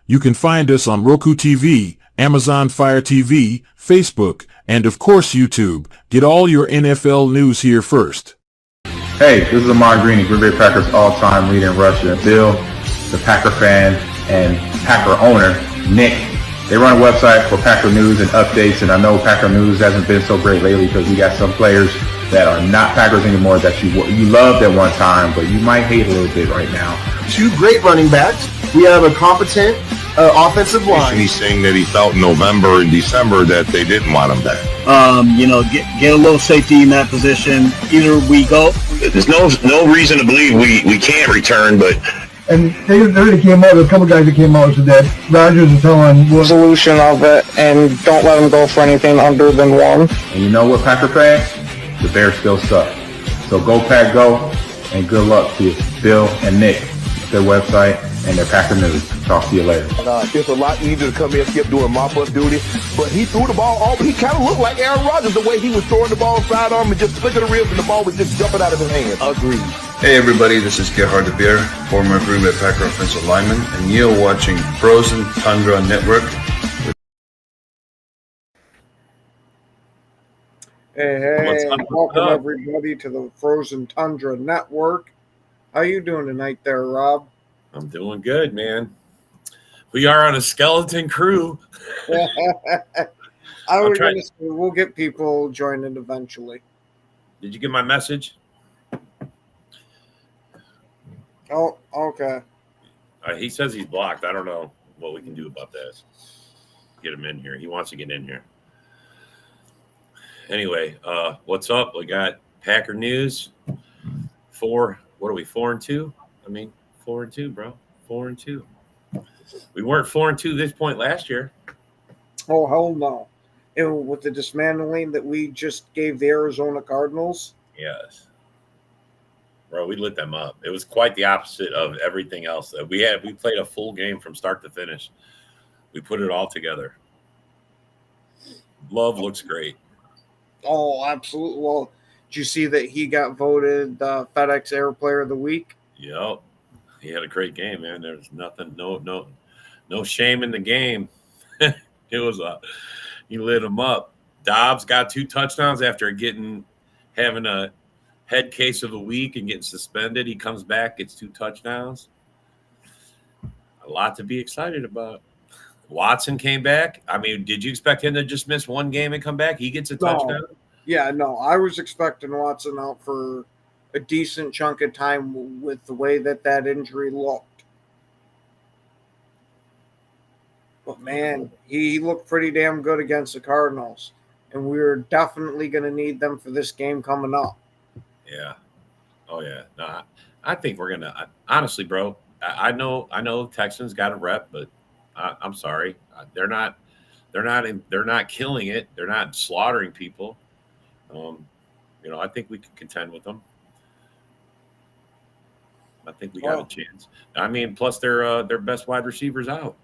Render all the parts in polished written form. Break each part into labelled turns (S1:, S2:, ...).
S1: You can find us on Roku TV, Amazon Fire TV, Facebook, and of course YouTube. Get all your NFL news here first.
S2: Hey, this is Ahman Green, Green Bay Packers all-time leader in rushing. Bill, the Packer fan and Packer owner, Nick, they run a website for Packer news and updates, and I know Packer news hasn't been so great lately because we got some players that are not Packers anymore that you loved at one time, but you might hate a little bit right now.
S3: 2 great running backs. We have a competent offensive line.
S4: He's saying that he felt in November and December that they didn't want him back.
S5: Get a little safety in that position. Either we go.
S4: There's no reason to believe we can't return, but.
S6: And they already came out, there's a couple guys that came out and said that Rodgers is telling what
S7: solution of it, and don't let them go for anything under than 1.
S2: And you know what, Packer fans? The Bears still suck. So go Pack Go, and good luck to Bill and Nick, their website, and their Packer news. Talk to you later.
S8: It's a lot easier to come here and skip doing mop-up duty, but he threw the ball all. He kind of looked like Aaron Rodgers the way he was throwing the ball sidearm and just flicking the ribs, and the ball was just jumping out of his hand. Agreed.
S9: Hey everybody, this is Gerhard de Beer, former Green Bay Packer offensive lineman, and you're watching Frozen Tundra Network.
S10: Hey, welcome everybody to the Frozen Tundra Network. How you doing tonight there, Rob?
S11: I'm doing good, man. We are on a skeleton crew.
S10: We'll get people joining eventually.
S11: Did you get my message?
S10: Oh, okay.
S11: He says he's blocked. I don't know what we can do about this. Get him in here. He wants to get in here. Anyway, what's up? We got Packer news. 4 and 2? I mean, 4 and 2, bro. 4 and 2. We weren't 4 and 2 this point last year.
S10: Oh, hell no. And with the dismantling that we just gave the Arizona Cardinals.
S11: Yes. Bro, we lit them up. It was quite the opposite of everything else that we had. We played a full game from start to finish. We put it all together. Love looks great.
S10: Oh, absolutely. Well, did you see that he got voted FedEx Air Player of the Week?
S11: Yep. He had a great game, man. There's nothing, no shame in the game. He lit him up. Dobbs got 2 touchdowns after having a head case of a week and getting suspended. He comes back, gets 2 touchdowns. A lot to be excited about. Watson came back. I mean, did you expect him to just miss 1 game and come back? He gets a touchdown?
S10: Yeah, no. I was expecting Watson out for a decent chunk of time with the way that injury looked. But, man, he looked pretty damn good against the Cardinals. And we're definitely going to need them for this game coming up.
S11: Yeah. Oh, yeah. No, I think we're going to – honestly, bro, I know Texans got a rep, but I'm sorry. They're not killing it. They're not slaughtering people. I think we could contend with them. I think we got a chance. I mean, plus their best wide receivers out.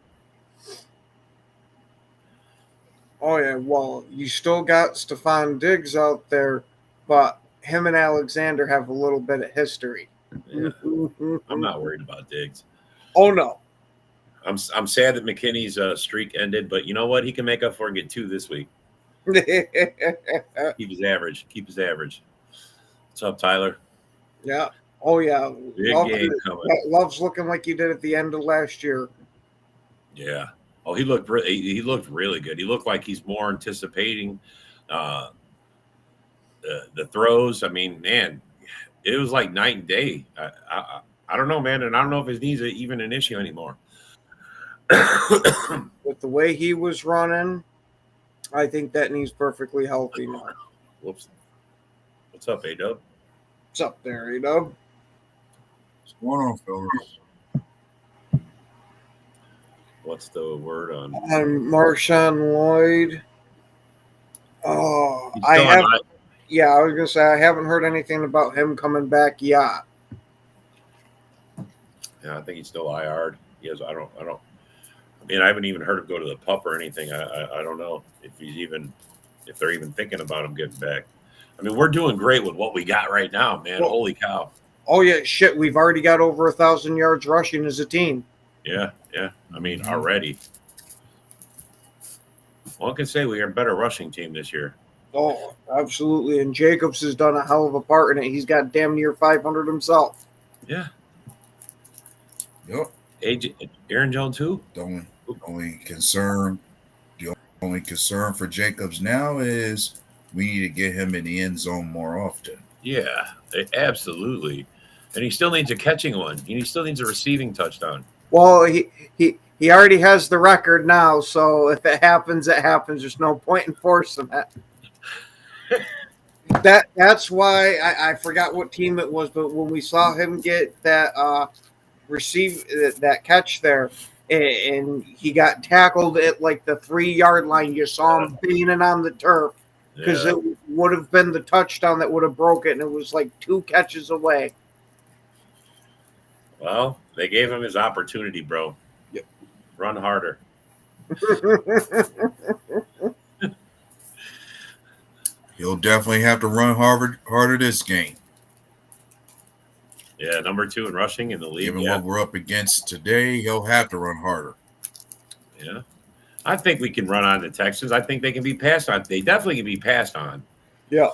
S10: Oh, yeah. Well, you still got Stephon Diggs out there, but him and Alexander have a little bit of history.
S11: Yeah. I'm not worried about Diggs.
S10: Oh, no.
S11: I'm sad that McKinney's streak ended, but you know what? He can make up for it and get 2 this week. Keep his average. What's up, Tyler?
S10: Yeah. Oh, yeah.
S11: Big game coming.
S10: Love's looking like he did at the end of last year.
S11: Yeah. Oh, he looked really good. He looked like he's more anticipating the throws. I mean, man, it was like night and day. I don't know, man, and I don't know if his knees are even an issue anymore.
S10: With the way he was running, I think that knee's perfectly healthy now.
S11: Whoops. What's up, A-Dub?
S10: What's up there, A-Dub?
S4: What's going on, fellas?
S11: What's the word on?
S10: Marshawn Lloyd. Oh, I was going to say I haven't heard anything about him coming back yet.
S11: Yeah, I think he's still IR'd. He has. I mean, I haven't even heard him go to the pup or anything. I don't know if they're even thinking about him getting back. I mean, we're doing great with what we got right now, man. Holy cow!
S10: Oh yeah, shit. We've already got over 1,000 yards rushing as a team.
S11: Yeah, Yeah, I mean, already. One can say we are a better rushing team this year.
S10: Oh, absolutely. And Jacobs has done a hell of a part in it. He's got damn near 500 himself.
S11: Yeah.
S12: Yep.
S11: Aaron Jones too.
S12: The only concern for Jacobs now is we need to get him in the end zone more often.
S11: Yeah, absolutely. And he still needs a catching one. He still needs a receiving touchdown.
S10: Well, he already has the record now, so if it happens, it happens. There's no point in forcing it. That's why I forgot what team it was, but when we saw him get that that catch there, and he got tackled at like the 3-yard line, you saw him beating on the turf because it would have been the touchdown that would have broke it, and it was like 2 catches away.
S11: Well, they gave him his opportunity, bro.
S10: Yep.
S11: Run harder.
S12: He'll definitely have to run harder this game.
S11: Yeah, number 2 in rushing in the league.
S12: Given what we're up against today, he'll have to run harder.
S11: Yeah. I think we can run on the Texans. I think they can be passed on. They definitely can be passed on.
S10: Yeah.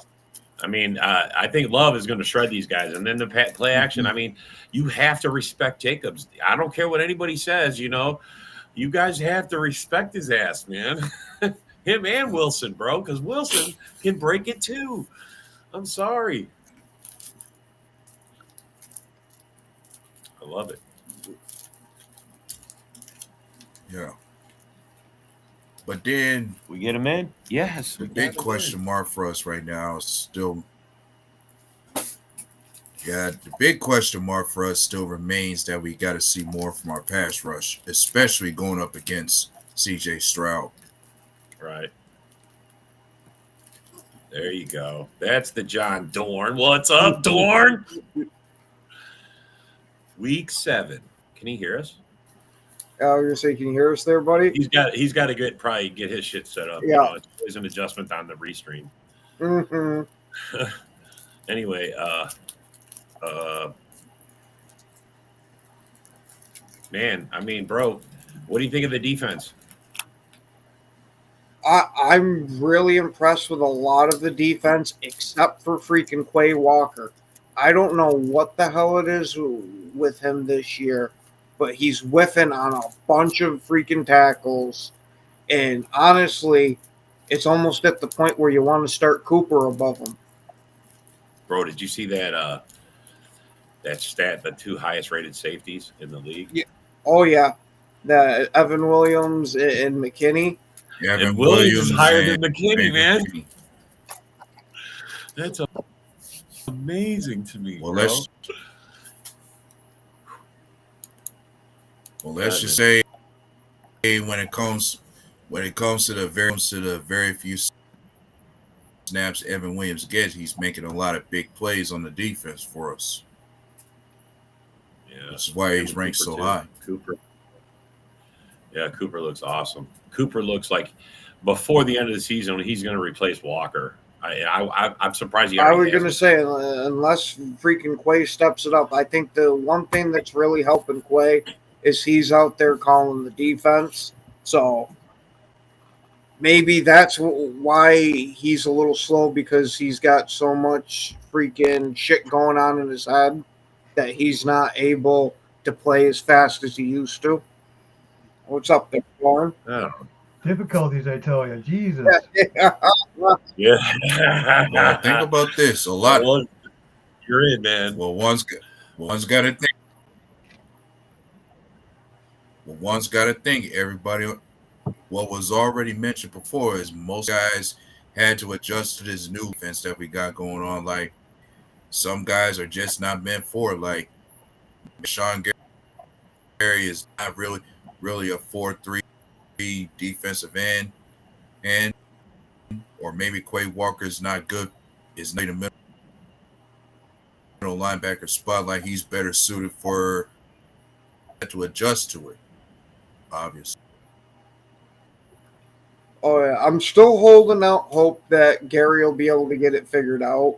S11: I mean, I think Love is going to shred these guys. And then the play action, I mean, you have to respect Jacobs. I don't care what anybody says, you know. You guys have to respect his ass, man. Him and Wilson, bro, because Wilson can break it too. I'm sorry. I love it.
S12: Yeah. But then
S11: we get him in. Yes.
S12: The big question mark for us right now is still. Yeah, the big question mark for us still remains that we got to see more from our pass rush, especially going up against C.J. Stroud.
S11: Right. There you go. That's the John Dorn. What's up, Dorn? Week 7. Can he hear us?
S10: I was gonna say, can you hear us there, buddy?
S11: He's got to probably get his shit set up.
S10: Yeah.
S11: You know, it's always an adjustment on the restream.
S10: Mm-hmm.
S11: Anyway, man, I mean, bro, what do you think of the defense?
S10: I'm really impressed with a lot of the defense, except for freaking Quay Walker. I don't know what the hell it is with him this year, but he's whiffing on a bunch of freaking tackles. And honestly, it's almost at the point where you want to start Cooper above him.
S11: Bro, did you see that that stat, the 2 highest rated safeties in the league?
S10: Yeah. Oh, yeah. The Evan Williams and McKinney.
S12: Yeah,
S11: and Williams is higher than McKinney, man. That's amazing to me.
S12: Well,
S11: bro.
S12: let's just say when it comes to the very few snaps Evan Williams gets, he's making a lot of big plays on the defense for us.
S11: Yeah,
S12: which is why he's ranked so high.
S11: Cooper. Yeah, Cooper looks awesome. Cooper looks like before the end of the season he's going to replace Walker. I'm surprised he.
S10: I was going to say, unless freaking Quay steps it up, I think the one thing that's really helping Quay is he's out there calling the defense. So maybe that's why he's a little slow, because he's got so much freaking shit going on in his head that he's not able to play as fast as he used to. What's up there, Warren?
S6: Difficulties, I tell you. Jesus.
S11: Yeah.
S12: Well, think about this. A lot.
S11: You're in, man.
S12: Well, one's got to think. Well, one's got to think. Everybody. What was already mentioned before is most guys had to adjust to this new defense that we got going on. Like, some guys are just not meant for it. Like, Sean Gary is not really a 4-3 defensive end, and or maybe Quay Walker is not good. Is not in the middle linebacker spot. Like, he's better suited for to adjust to it. Obviously.
S10: Oh yeah, I'm still holding out hope that Gary will be able to get it figured out.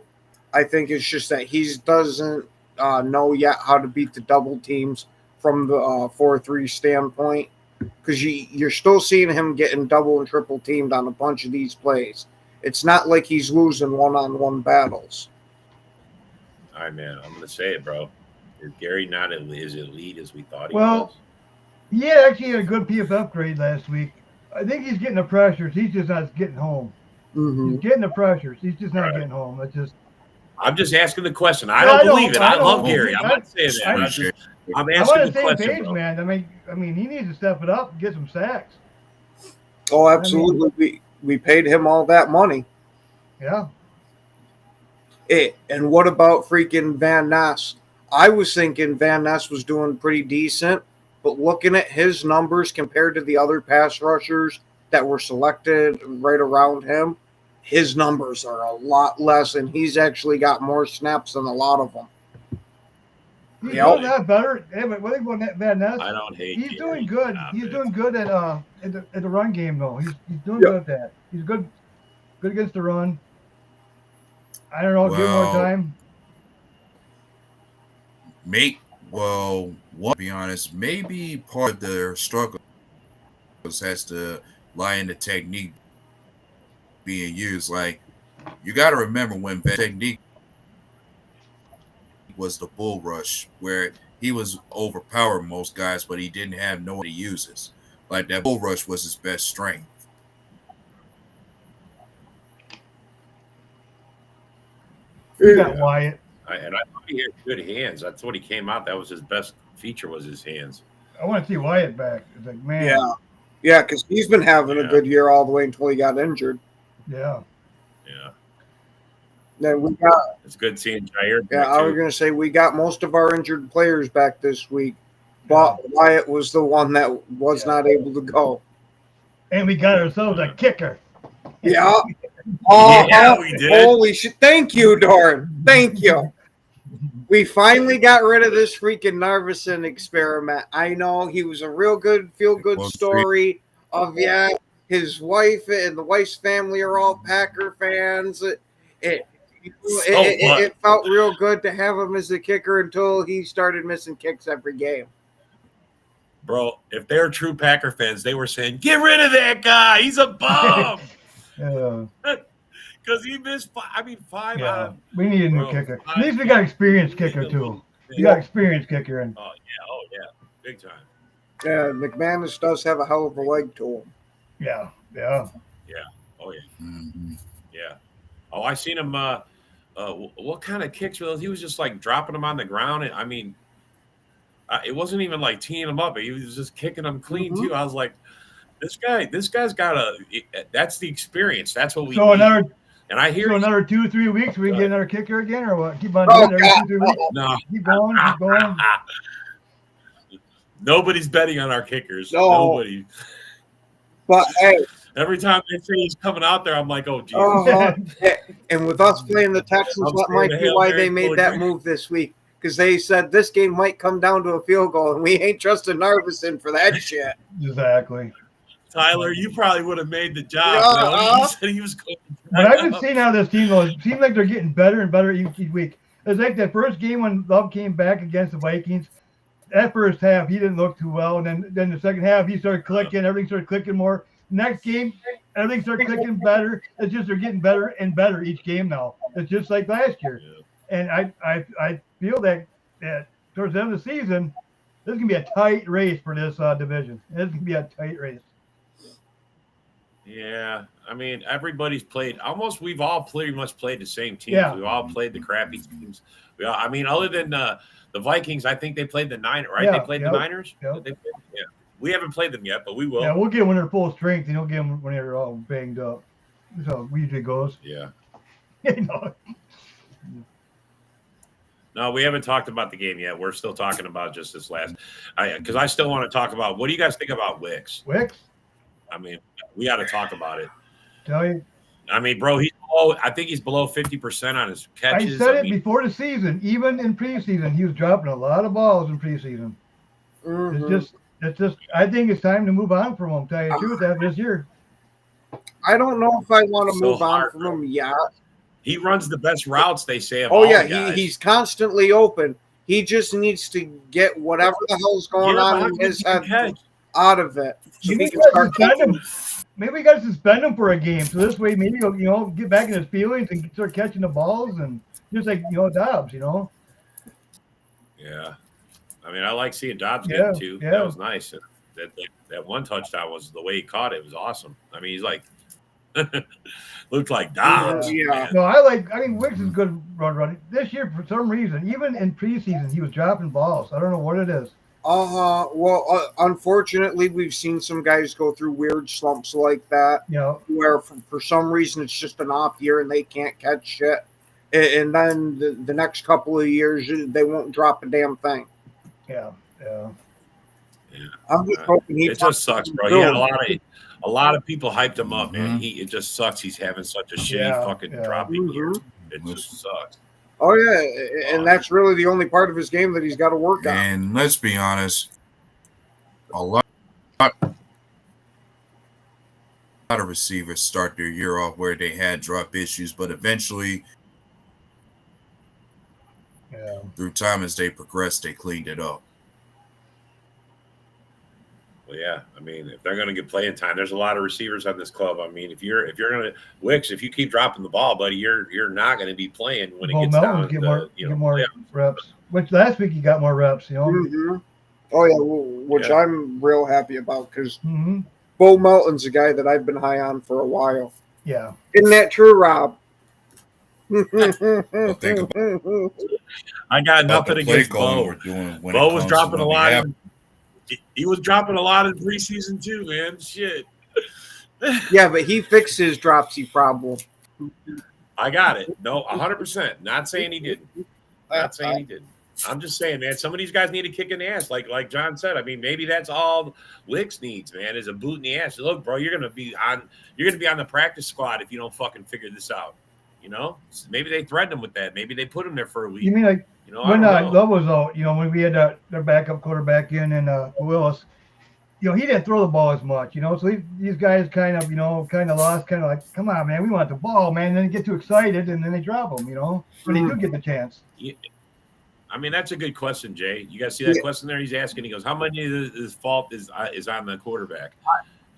S10: I think it's just that he doesn't know yet how to beat the double teams from the 4-3 standpoint, because you're still seeing him getting double and triple teamed on a bunch of these plays. It's not like he's losing one-on-one battles.
S11: All right, man. I'm going to say it, bro. Is Gary not as elite as we thought he
S6: Well,
S11: was?
S6: he actually had a good PFF grade last week. I think he's getting the pressures. He's just not getting home.
S10: Mm-hmm.
S6: He's getting the pressures. He's just not getting home. It's just.
S11: I'm just asking the question. I don't believe it. I love Gary. I'm not saying that. I'm asking
S6: I'm on
S11: the
S6: the same
S11: question,
S6: page,
S11: bro.
S6: man. I mean, he needs to step it up and get some sacks.
S10: Oh, absolutely. We paid him all that money.
S6: Yeah.
S10: And what about freaking Van Ness? I was thinking Van Ness was doing pretty decent, but looking at his numbers compared to the other pass rushers that were selected right around him, his numbers are a lot less, and he's actually got more snaps than a lot of them.
S6: He's doing that better. Hey, but what about Van Ness?
S11: I don't hate.
S6: He's
S11: Gary.
S6: doing good.
S11: Nah,
S6: He's
S11: but
S6: doing good at the run game though. He's doing good at that. He's good against the run. I don't know. Give him more time.
S12: To be honest, maybe part of their struggle has to lie in the technique being used. Like, you got to remember when technique was the bull rush, where he was overpowering most guys, but he didn't have no one to use it. Like, that bull rush was his best strength.
S6: You got Wyatt.
S11: And I thought he had good hands. That's what he came out. That was his best feature, was his hands.
S6: I want to see Wyatt back. It's like, man.
S10: Yeah, because he's been having a good year all the way until he got injured.
S6: Yeah.
S10: Then we got.
S11: It's good seeing Jair.
S10: Yeah, I was going to say we got most of our injured players back this week, but Wyatt was the one that was not able to go.
S6: And we got ourselves a kicker.
S10: Yeah. Oh,
S11: yeah, we did.
S10: Holy shit. Thank you, Doran. Thank you. We finally got rid of this freaking Narvison experiment. I know he was a real good, feel-good story of, his wife and the wife's family are all Packer fans. It felt real good to have him as the kicker until he started missing kicks every game.
S11: Bro, if they're true Packer fans, they were saying, get rid of that guy. He's a bum. Because he missed five out of.
S6: We need a new kicker. At least we got experienced kicker, too. You got experienced kicker. And
S11: Oh, yeah. Big time.
S10: Yeah, McManus does have a hell of a leg to him.
S6: Yeah.
S11: Oh, yeah. Mm-hmm. Yeah. Oh, I seen him. What kind of kicks were those? He was just like dropping them on the ground. And, I mean, it wasn't even like teeing them up. He was just kicking them clean, too. I was like, this guy's got that's the experience. That's what we need. And I hear
S6: another 2-3 weeks, we can get another kicker again, or what? Keep on doing it every 2-3 weeks.
S11: No.
S6: Keep going.
S11: Nobody's betting on our kickers.
S10: No.
S11: Nobody.
S10: But hey,
S11: every time they say he's coming out there, I'm like, oh, geez.
S10: And with us playing the Texans, that might be why they made that move this week. Because they said this game might come down to a field goal, and we ain't trusting Narvison for that shit.
S6: Exactly.
S11: Tyler, you probably would have made the job. He said he was going to.
S6: But I've been seeing how this team goes. It seems like they're getting better and better each week. It's like that first game when Love came back against the Vikings. That first half, he didn't look too well. And then the second half, he started clicking. Everything started clicking more. Next game, everything started clicking better. It's just they're getting better and better each game now. It's just like last year. And I feel that towards the end of the season, this is going to be a tight race for this division. It's going to be a tight race.
S11: Yeah, I mean, everybody's played. We've all pretty much played the same teams.
S6: Yeah.
S11: We've all played the crappy teams. Other than the Vikings, I think they played the Niners, right? They played the Niners?
S6: Yep.
S11: Yeah. We haven't played them yet, but we will.
S6: Yeah, we'll get them when they're full strength, and you'll get them when they're all banged up. So it usually goes.
S11: Yeah.
S6: No,
S11: we haven't talked about the game yet. We're still talking about just this last. Because I still want to talk about, what do you guys think about Wicks?
S6: Wicks?
S11: I mean, we got to talk about it.
S6: Tell you.
S11: I mean, bro, I think he's below 50% on his catches.
S6: I said it before the season. Even in preseason, he was dropping a lot of balls in preseason.
S10: Mm-hmm.
S6: It's just. I think it's time to move on from him. Tell you the truth, after this year.
S10: I don't know if I want to move on from him yet.
S11: He runs the best routes, they say.
S10: He's constantly open. He just needs to get whatever the hell's going
S11: Yeah, but how
S10: on in
S11: good
S10: his
S11: can
S10: head
S11: you catch?
S10: out of it. So
S6: Maybe
S10: he
S6: we
S10: can
S6: gotta
S10: start
S6: suspend
S10: catching.
S6: him. Maybe we got to suspend him for a game, so this way maybe he'll get back in his feelings and start catching the balls and just like Dobbs.
S11: Yeah. I mean, I like seeing Dobbs
S6: Yeah,
S11: get two.
S6: yeah.
S11: That was nice. That one touchdown was the way he caught it. It was awesome. I mean, he's like looked like Dobbs.
S10: Yeah.
S11: Man.
S6: No, I think Wicks is good running. This year, for some reason, even in preseason, he was dropping balls. I don't know what it is.
S10: Well, unfortunately, we've seen some guys go through weird slumps like that, where for some reason it's just an off year and they can't catch shit, and then the next couple of years they won't drop a damn thing.
S6: Yeah.
S10: I'm just hoping
S11: It just sucks, bro. He had a lot of people hyped him up, man. It just sucks. He's having such a shitty fucking dropping year. It just sucks.
S10: Oh yeah, and that's really the only part of his game that he's got to work on.
S12: And let's be honest, a lot of receivers start their year off where they had drop issues, but eventually, through time as they progressed, they cleaned it up.
S11: Well, yeah. I mean, if they're going to get playing time, there's a lot of receivers on this club. I mean, if you're going to Wicks, if you keep dropping the ball, buddy, you're not going to be playing when it gets down
S6: get
S11: to
S6: more reps. Which last week he got more reps.
S10: Mm-hmm. Oh yeah, which I'm real happy about because
S6: Mm-hmm.
S10: Bo Melton's a guy that I've been high on for a while.
S6: Yeah.
S10: Isn't that true, Rob?
S11: I got nothing against Bo. Bo was dropping a lot. He was dropping a lot in preseason too, man. Shit.
S10: Yeah, but he fixed his dropsy problem.
S11: I got it. No, 100%. Not saying he didn't. Not saying he didn't. I'm just saying, man, some of these guys need a kick in the ass. Like John said. I mean, maybe that's all Wicks needs, man, is a boot in the ass. Look, bro, you're gonna be on the practice squad if you don't fucking figure this out. Maybe they threatened him with that. Maybe they put him there for a week.
S6: You mean like when Love was out? When we had their backup quarterback in and Willis. He didn't throw the ball as much. So these guys kind of lost, kind of like, come on, man, we want the ball, man. And then they get too excited and then they drop them. But he do get the chance.
S11: Yeah. I mean, that's a good question, Jay. You guys see that question there? He's asking. He goes, "How much of his fault is on the quarterback?"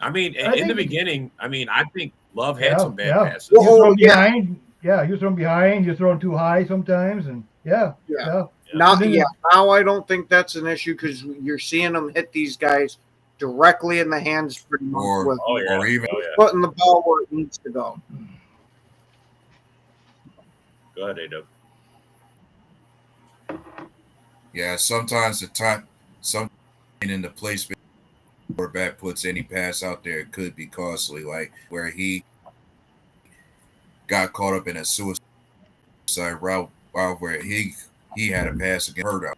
S11: I mean, in the beginning, I think Love had some bad passes.
S6: He was throwing behind. Yeah, he was throwing behind. You're throwing too high sometimes, and yeah.
S10: Now I don't think that's an issue because you're seeing them hit these guys directly in the hands pretty much
S12: or even
S10: putting the ball where it needs to go.
S11: Go ahead, A-Dub.
S12: Yeah, sometimes in the placement quarterback puts any pass out there, it could be costly. Like where he got caught up in a suicide route where he had a pass against Hurt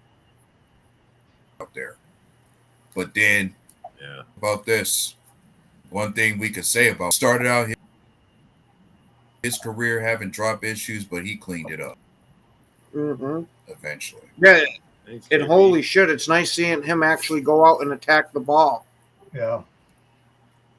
S12: out there. But then about this, one thing we could say about started out his career having drop issues, but he cleaned it up eventually.
S10: Yeah. And holy shit, it's nice seeing him actually go out and attack the ball.
S6: Yeah.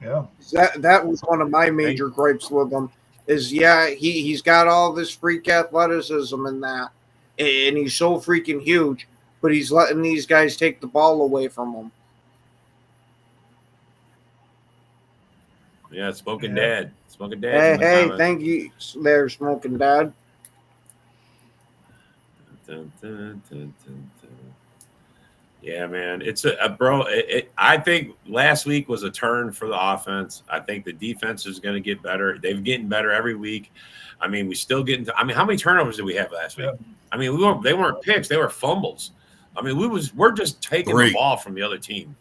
S10: That was one of my major gripes with him. Is he's got all this freak athleticism and that, and he's so freaking huge, but he's letting these guys take the ball away from him.
S11: Yeah, Smoking Dad. Smoking Dad.
S10: Hey, thank you there, Smoking Dad.
S11: Dun, dun, dun, dun, dun. Yeah, man, it's bro. I think last week was a turn for the offense. I think the defense is going to get better. They've getting better every week. I mean, we still getting. How many turnovers did we have last week? I mean, they weren't picks; they were fumbles. I mean, we're just taking the ball from the other team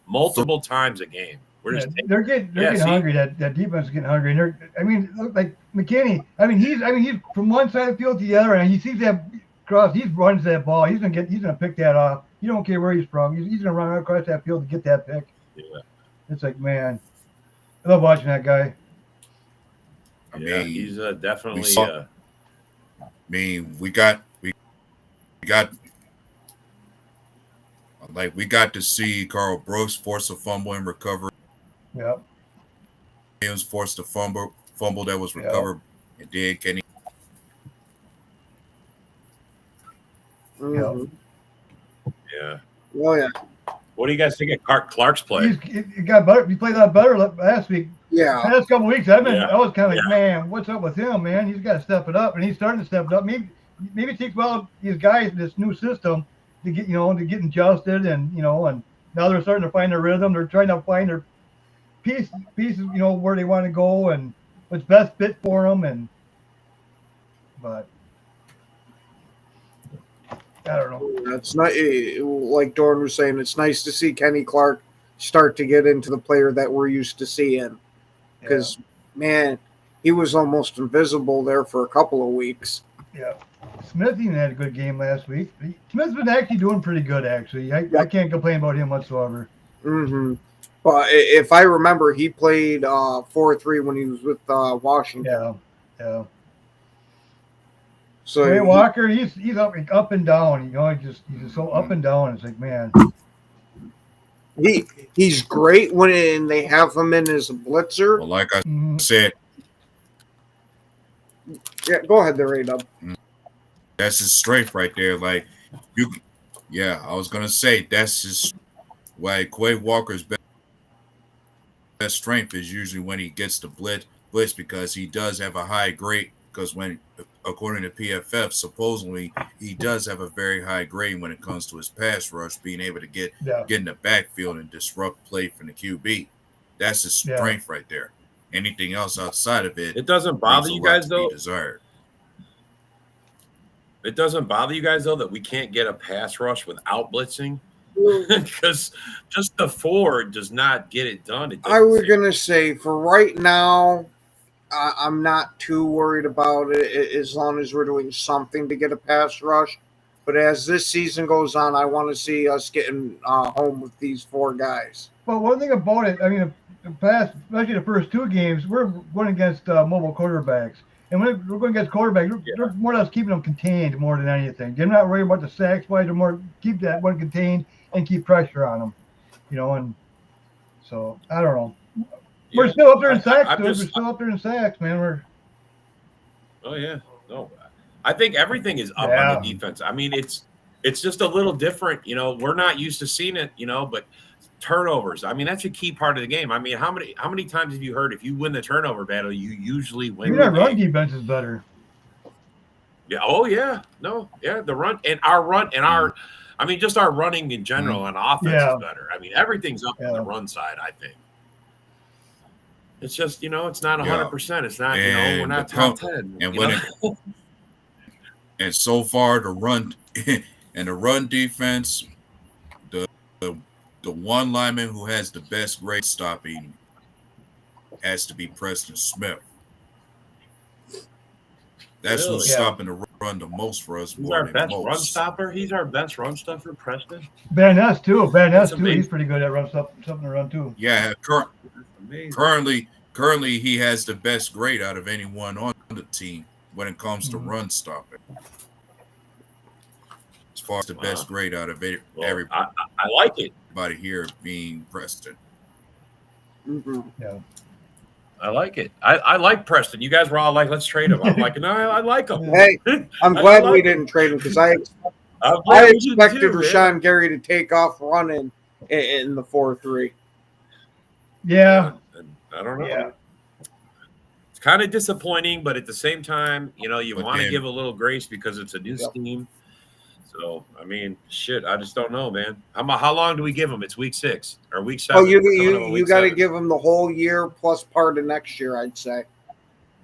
S11: multiple times a game. We're just
S6: they're getting hungry. That defense is getting hungry. And look like McKinney. He's from one side of the field to the other, and he sees that cross. He runs that ball. He's gonna pick that off. You don't care where he's from. He's gonna run across that field to get that pick.
S11: Yeah.
S6: It's like, man, I love watching that guy.
S11: He's definitely.
S12: We got to see Carl Brooks force a fumble and recover.
S6: Yep.
S12: Williams forced a fumble that was recovered, and then Kenny.
S11: Yeah.
S10: Oh yeah.
S11: What do you guys think of Clark's play?
S6: He got better. He played a lot better last week.
S10: Yeah.
S6: The past couple weeks, I was kind of like,
S11: Yeah.
S6: man, what's up with him, man? He's got to step it up, and he's starting to step it up. Maybe it takes these guys this new system to get to get adjusted, and and now they're starting to find their rhythm. They're trying to find their pieces, where they want to go and what's best fit for them. But I don't know.
S10: It's not like Dorn was saying. It's nice to see Kenny Clark start to get into the player that we're used to seeing. Because man, he was almost invisible there for a couple of weeks.
S6: Yeah, Smith even had a good game last week. Smith's been actually doing pretty good. Actually, I can't complain about him whatsoever.
S10: Mm-hmm. But if I remember, he played 4-3 when he was with Washington.
S6: Yeah.
S10: So
S6: Ray Walker, he's up and down. He's just so up and down. It's like, man,
S10: he's great when they have him in as a blitzer.
S12: Well, like I said,
S10: yeah, go ahead there, A-Dub.
S12: That's his strength right there. Like I was gonna say that's his. Why Quay Walker's best strength is usually when he gets the blitz because he does have a high grade. Because according to PFF, supposedly he does have a very high grade when it comes to his pass rush, being able to get in the backfield and disrupt play from the QB. That's his strength right there. Anything else outside of it,
S11: it doesn't bother you guys though.
S12: Desired.
S11: It doesn't bother you guys though that we can't get a pass rush without blitzing, because just the forward does not get it done.
S10: I was gonna say for right now, I'm not too worried about it as long as we're doing something to get a pass rush. But as this season goes on, I want to see us getting home with these four guys.
S6: But one thing about it, I mean, especially the first two games, we're going against mobile quarterbacks. And when we're going against quarterbacks, we're more or less keeping them contained more than anything. They're not worried about the sacks, but they're more keep that one contained and keep pressure on them. And so, I don't know. We're still up there in sacks, dude. We're still up there in sacks, man.
S11: Oh, yeah. No, I think everything is up on the defense. I mean, it's just a little different. We're not used to seeing it, but turnovers. I mean, that's a key part of the game. I mean, how many times have you heard if you win the turnover battle, you usually win the game?
S6: Run defense is better.
S11: Yeah. Oh, yeah. No. Yeah. The run and our I mean, just our running in general on offense is better. I mean, everything's up on the run side, I think. It's just, it's not 100%. It's not, we're not top 10.
S12: And and so far the run and the run defense, the one lineman who has the best grade stopping has to be Preston Smith. That's who's stopping the run the most for us.
S11: He's our best run stopper. He's our best run stopper, Preston.
S6: Van Ness too. He's pretty good at something to run too.
S12: Yeah, currently he has the best grade out of anyone on the team when it comes to run stopping. As far as the best grade out of everybody.
S11: I like it.
S12: Everybody here being Preston.
S10: Mm-hmm.
S6: Yeah.
S11: I like it. I like Preston. You guys were all like, let's trade him. I'm like, no, I like him.
S10: Hey, I'm glad we didn't trade him because I expected Rashawn Gary to take off running in the 4-3.
S6: Yeah.
S11: I don't know.
S6: Yeah.
S11: It's kind of disappointing, but at the same time, you want to give a little grace because it's a new scheme. So, I mean, shit, I just don't know, man. How long do we give them? It's week 6 or week 7.
S10: Oh, you got to give them the whole year plus part of next year, I'd say.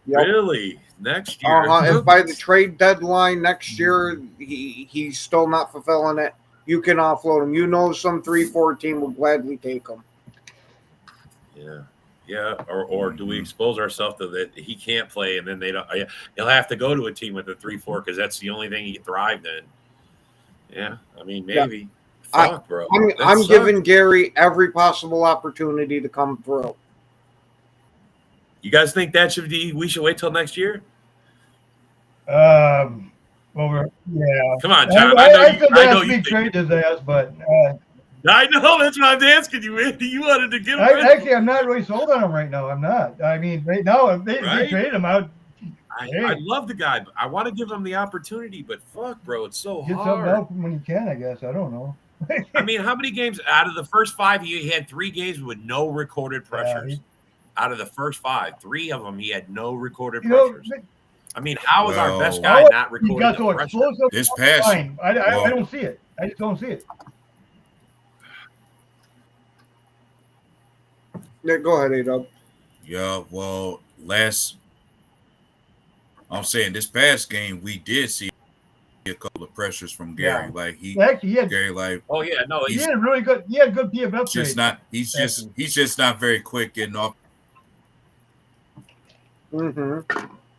S11: Yep. Really? Next year?
S10: If by the trade deadline next year he's still not fulfilling it, you can offload him. Some 3-4 team will gladly take him.
S11: Yeah. Yeah, or do we expose ourselves to that he can't play and then they don't? He'll have to go to a team with a 3-4 because that's the only thing he thrived in. Yeah, I mean, maybe. Yeah. Fuck, bro.
S10: I'm giving Gary every possible opportunity to come through.
S11: You guys think we should wait till next year?
S6: Come
S11: on, John. I know you
S6: trade his ass, but
S11: I know that's what I'm asking you, man. You wanted to give him.
S6: Actually, I'm not really sold on him right now. I'm not. I mean, right now, if they trade him out.
S11: I love the guy. But I want to give him the opportunity, but fuck, bro, it's so
S6: Get
S11: hard.
S6: something out when you can, I guess. I don't know.
S11: I mean, how many games out of the first 5? He had 3 games with no recorded pressures. Out of the first 5, 3 of them he had no recorded pressures. I mean, how is our best guy not recording?
S6: He got so explosive.
S12: This past,
S6: I don't see it. I just don't see it.
S10: Yeah, go ahead, A-Dub.
S12: Yeah, well, I'm saying this past game we did see a couple of pressures from Gary.
S6: Yeah.
S12: Like he
S6: had
S12: Gary, like
S11: oh yeah, no,
S6: he had really good. He had good PFF.
S12: He's just not very quick getting off.
S10: Mm-hmm.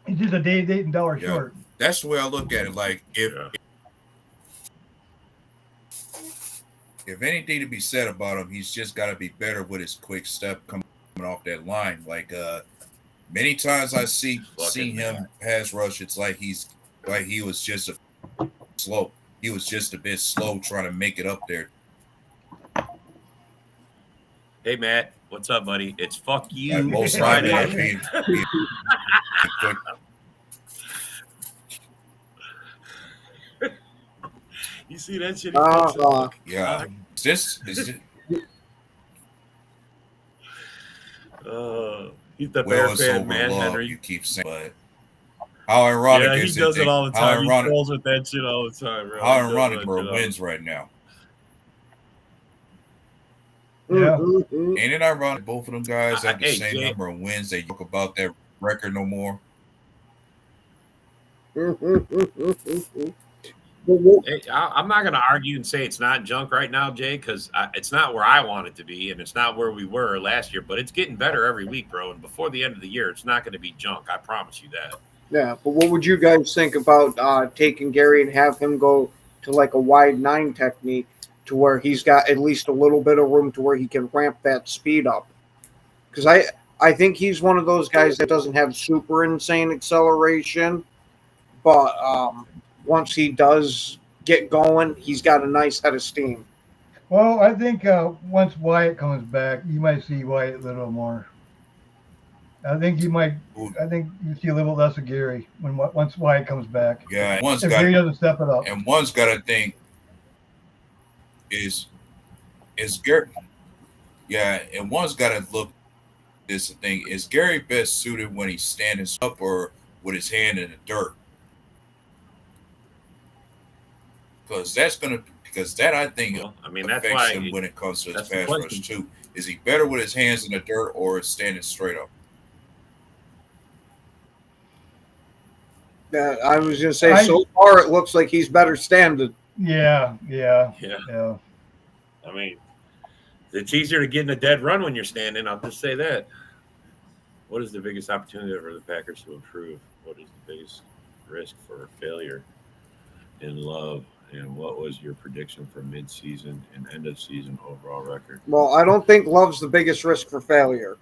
S6: He's just a day and dollar short.
S12: That's the way I look at it. Like if anything to be said about him, he's just got to be better with his quick step coming off that line. Like many times I see him pass rush, it's like he was just slow. He was just a bit slow trying to make it up there.
S11: Hey Matt, what's up, buddy? It's fuck you.
S12: Like most
S11: Friday. You see that shit?
S12: Yeah. He's
S11: the bear fan, man, Henry.
S12: You keep saying, but how ironic is it?
S11: He does it all the time. He rolls with that shit all the time. Bro.
S12: How ironic we're wins right now.
S6: Yeah.
S12: Ain't it ironic both of them guys have the same number of wins? They talk about that record no more.
S11: Hey, I'm not going to argue and say it's not junk right now, Jay, because it's not where I want it to be, and it's not where we were last year. But it's getting better every week, bro. And before the end of the year, it's not going to be junk. I promise you that.
S10: Yeah, but what would you guys think about taking Gary and have him go to like a wide 9 technique to where he's got at least a little bit of room to where he can ramp that speed up? Because I think he's one of those guys that doesn't have super insane acceleration, but once he does get going, he's got a nice head of steam.
S6: Well, I think once Wyatt comes back, you might see Wyatt a little more. I think you see a little less of Gary once Wyatt comes back.
S12: Yeah,
S6: if Gary doesn't step it up.
S12: And one's got to think is Gary. Yeah, and one's got to look. This thing is Gary best suited when he's standing up or with his hand in the dirt. Because that I think affects him when it comes to his pass rush too. Is he better with his hands in the dirt or standing straight up?
S10: Yeah, I was gonna say so far it looks like he's better standing.
S6: Yeah.
S11: I mean, it's easier to get in a dead run when you're standing. I'll just say that. What is the biggest opportunity for the Packers to improve? What is the biggest risk for failure in Love? And what was your prediction for mid-season and end-of-season overall record?
S10: Well, I don't think Love's the biggest risk for failure.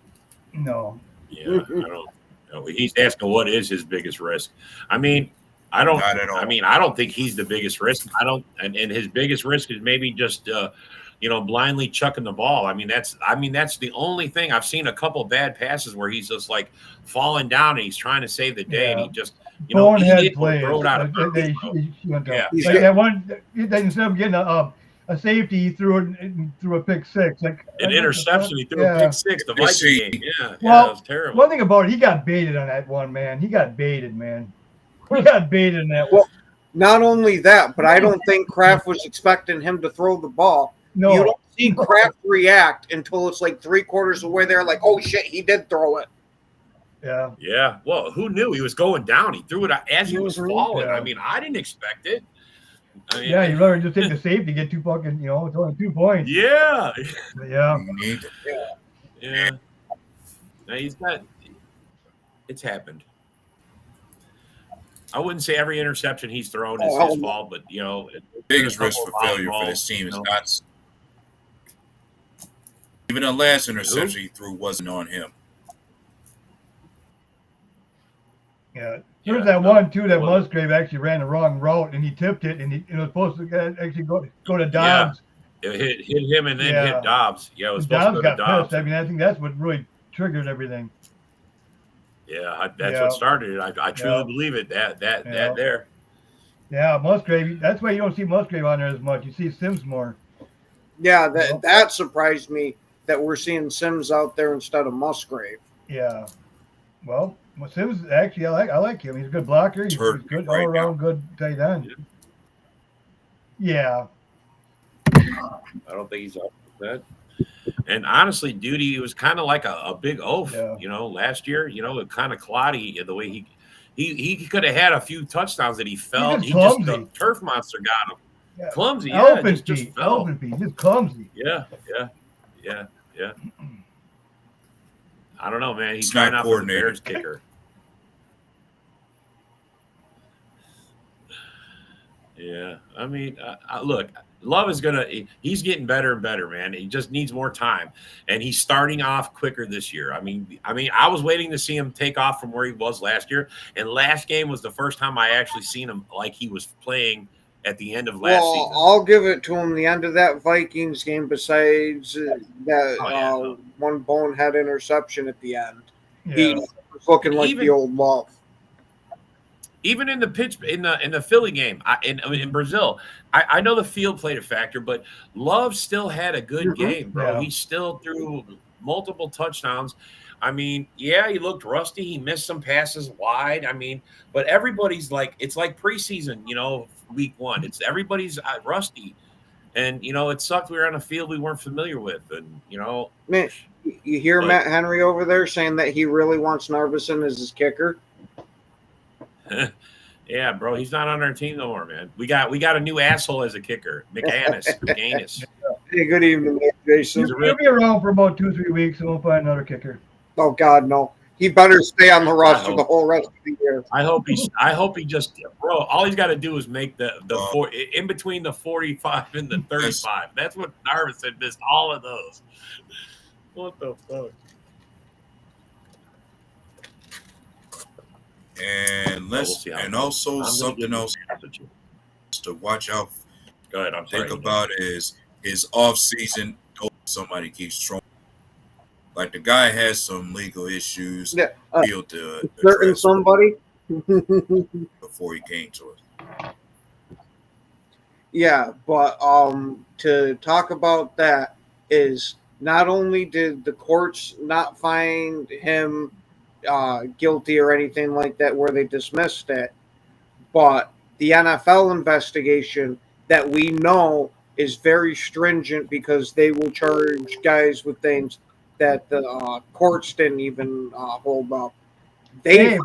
S6: No.
S11: Yeah, I don't. No, he's asking what is his biggest risk. I mean, I don't.
S12: Not at all.
S11: I mean, I don't think he's the biggest risk. I don't. And his biggest risk is maybe just blindly chucking the ball. I mean, that's the only thing. I've seen a couple bad passes where he's just like falling down and he's trying to save the day, and he just
S6: bonehead plays.
S11: Throw it out of
S6: instead of getting a safety, he threw a pick six. Like
S11: an interception, he threw a pick six. The Viking game. Yeah,
S6: well,
S11: that was terrible.
S6: One thing about it, he got baited on that one, man. He got baited, man. He got baited in that one.
S10: Well, not only that, but I don't think Kraft was expecting him to throw the ball.
S6: No.
S10: You don't see Kraft react until it's like 3/4 of the way there, like, oh shit, he did throw it.
S6: Yeah.
S11: Yeah. Well, who knew he was going down? He threw it as he was falling.
S6: Yeah.
S11: I mean, I didn't expect it. I mean,
S6: yeah, you rather just take the safety, get it's only 2 points.
S11: Yeah.
S6: Yeah.
S11: Yeah. Now it's happened. I wouldn't say every interception he's thrown is his fault, but
S12: biggest risk for failure for this team is not. Even the last interception he threw wasn't on him.
S6: Yeah. There's that one too that Musgrave actually ran the wrong route and he tipped it and it was supposed to actually go to Dobbs.
S11: Yeah. It hit him and then hit Dobbs. Yeah, it was supposed to go to Dobbs.
S6: Pissed. I mean, I think that's what really triggered everything.
S11: Yeah, that's what started it. I truly believe it. That there.
S6: Yeah, Musgrave. That's why you don't see Musgrave on there as much. You see Sims more.
S10: Yeah, that surprised me that we're seeing Sims out there instead of Musgrave.
S6: Yeah. Well, Sims actually, I like him. He's a good blocker. He's good all around, good tight end. Yeah.
S11: I don't think he's up with that. And honestly, Duty was kind of like a big oaf, last year. Kind of cloddy the way he could have had a few touchdowns that he felt.
S6: He's just
S11: the turf monster got him.
S6: Yeah.
S11: Clumsy,
S6: Elephant
S11: just
S6: feet.
S11: fell.
S6: Elephant feet. Just clumsy.
S11: Yeah. I don't know, man. He's trying out for the Bears kicker. Yeah, I mean, look, Love is he's getting better and better, man. He just needs more time, and he's starting off quicker this year. I mean, I was waiting to see him take off from where he was last year, and last game was the first time I actually seen him like he was playing at the end of last season.
S10: I'll give it to him. The end of that Vikings game, besides that one bonehead interception at the end, he was looking like the old Love.
S11: Even in the Philly game, in Brazil, I know the field played a factor, but Love still had a good game, bro.
S6: Yeah.
S11: He still threw multiple touchdowns. I mean, yeah, he looked rusty. He missed some passes wide. I mean, but everybody's it's like preseason, week one. Everybody's rusty, and it sucked. We were on a field we weren't familiar with, and
S10: Man, you hear Matt Henry over there saying that he really wants Narveson as his kicker.
S11: Yeah, bro, he's not on our team no more, man. We got a new asshole as a kicker, McGannis.
S10: Hey, good evening, Jason.
S6: He'll be around for about 2-3 weeks, and we'll find another kicker.
S10: Oh God, no! He better stay on the roster the whole rest of the year.
S11: I hope he just, bro. All he's got to do is make the in between the 45 and the 35. That's what Narveson missed all of those. What the fuck?
S12: And also something else to watch out.
S11: Go ahead.
S12: Think about is his off season. Somebody keeps throwing. Like the guy has some legal issues.
S10: Yeah,
S12: certain
S10: somebody
S12: before he came to us.
S10: Yeah, but to talk about that is not only did the courts not find him guilty or anything like that where they dismissed it, but the NFL investigation that we know is very stringent because they will charge guys with things that the courts didn't even hold up.
S6: 10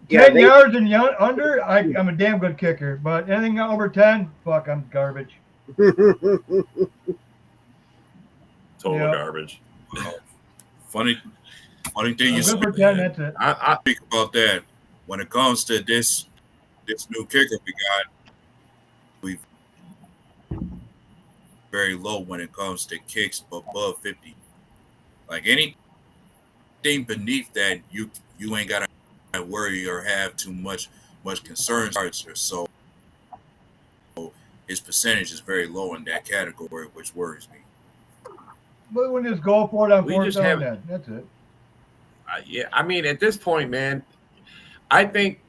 S6: yards and under, I'm a damn good kicker, but anything over 10, fuck, I'm garbage.
S11: Total garbage.
S12: Funny thing you said.
S6: That's it.
S12: I think about that when it comes to this new kicker we got. We very low when it comes to kicks above 50. Like anything beneath that, you ain't gotta worry or have too much concerns. So his percentage is very low in that category, which worries me.
S6: But when just go for it on fourth down, then that's it.
S11: Yeah, I mean, at this point, man, I think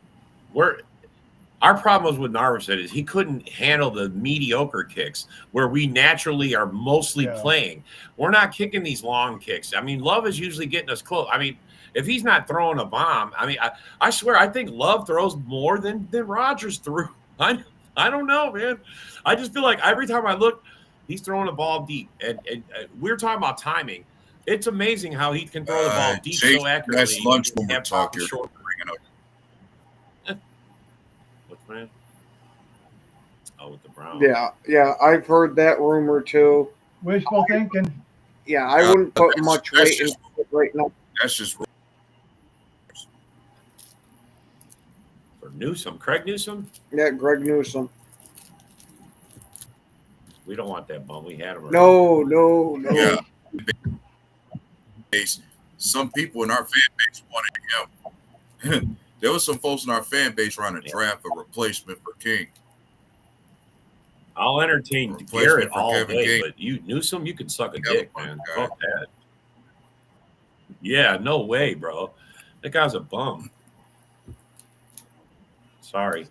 S11: our problem was with Narveson is he couldn't handle the mediocre kicks where we naturally are mostly playing. We're not kicking these long kicks. I mean, Love is usually getting us close. I mean, if he's not throwing a bomb, I mean, I swear, I think Love throws more than Rodgers threw. I don't know, man. I just feel like every time I look, he's throwing a ball deep. And we were talking about timing. It's amazing how he can throw the ball deep so accurately.
S12: That's lunch when we're talking.
S11: What's man? Oh, with the Browns.
S10: Yeah, I've heard that rumor too.
S6: Wishful thinking.
S10: Yeah, I wouldn't put much weight into it right now.
S12: That's just
S11: for Newsome. Craig Newsome?
S10: Yeah, Greg Newsome.
S11: We don't want that bum. We had him.
S10: No.
S12: Yeah. Some people in our fan base wanted him. There was some folks in our fan base trying to draft a replacement for King.
S11: I'll entertain Garrett all day, but Newsome, you can suck a dick, man. Fuck that. Yeah, no way, bro. That guy's a bum. Sorry.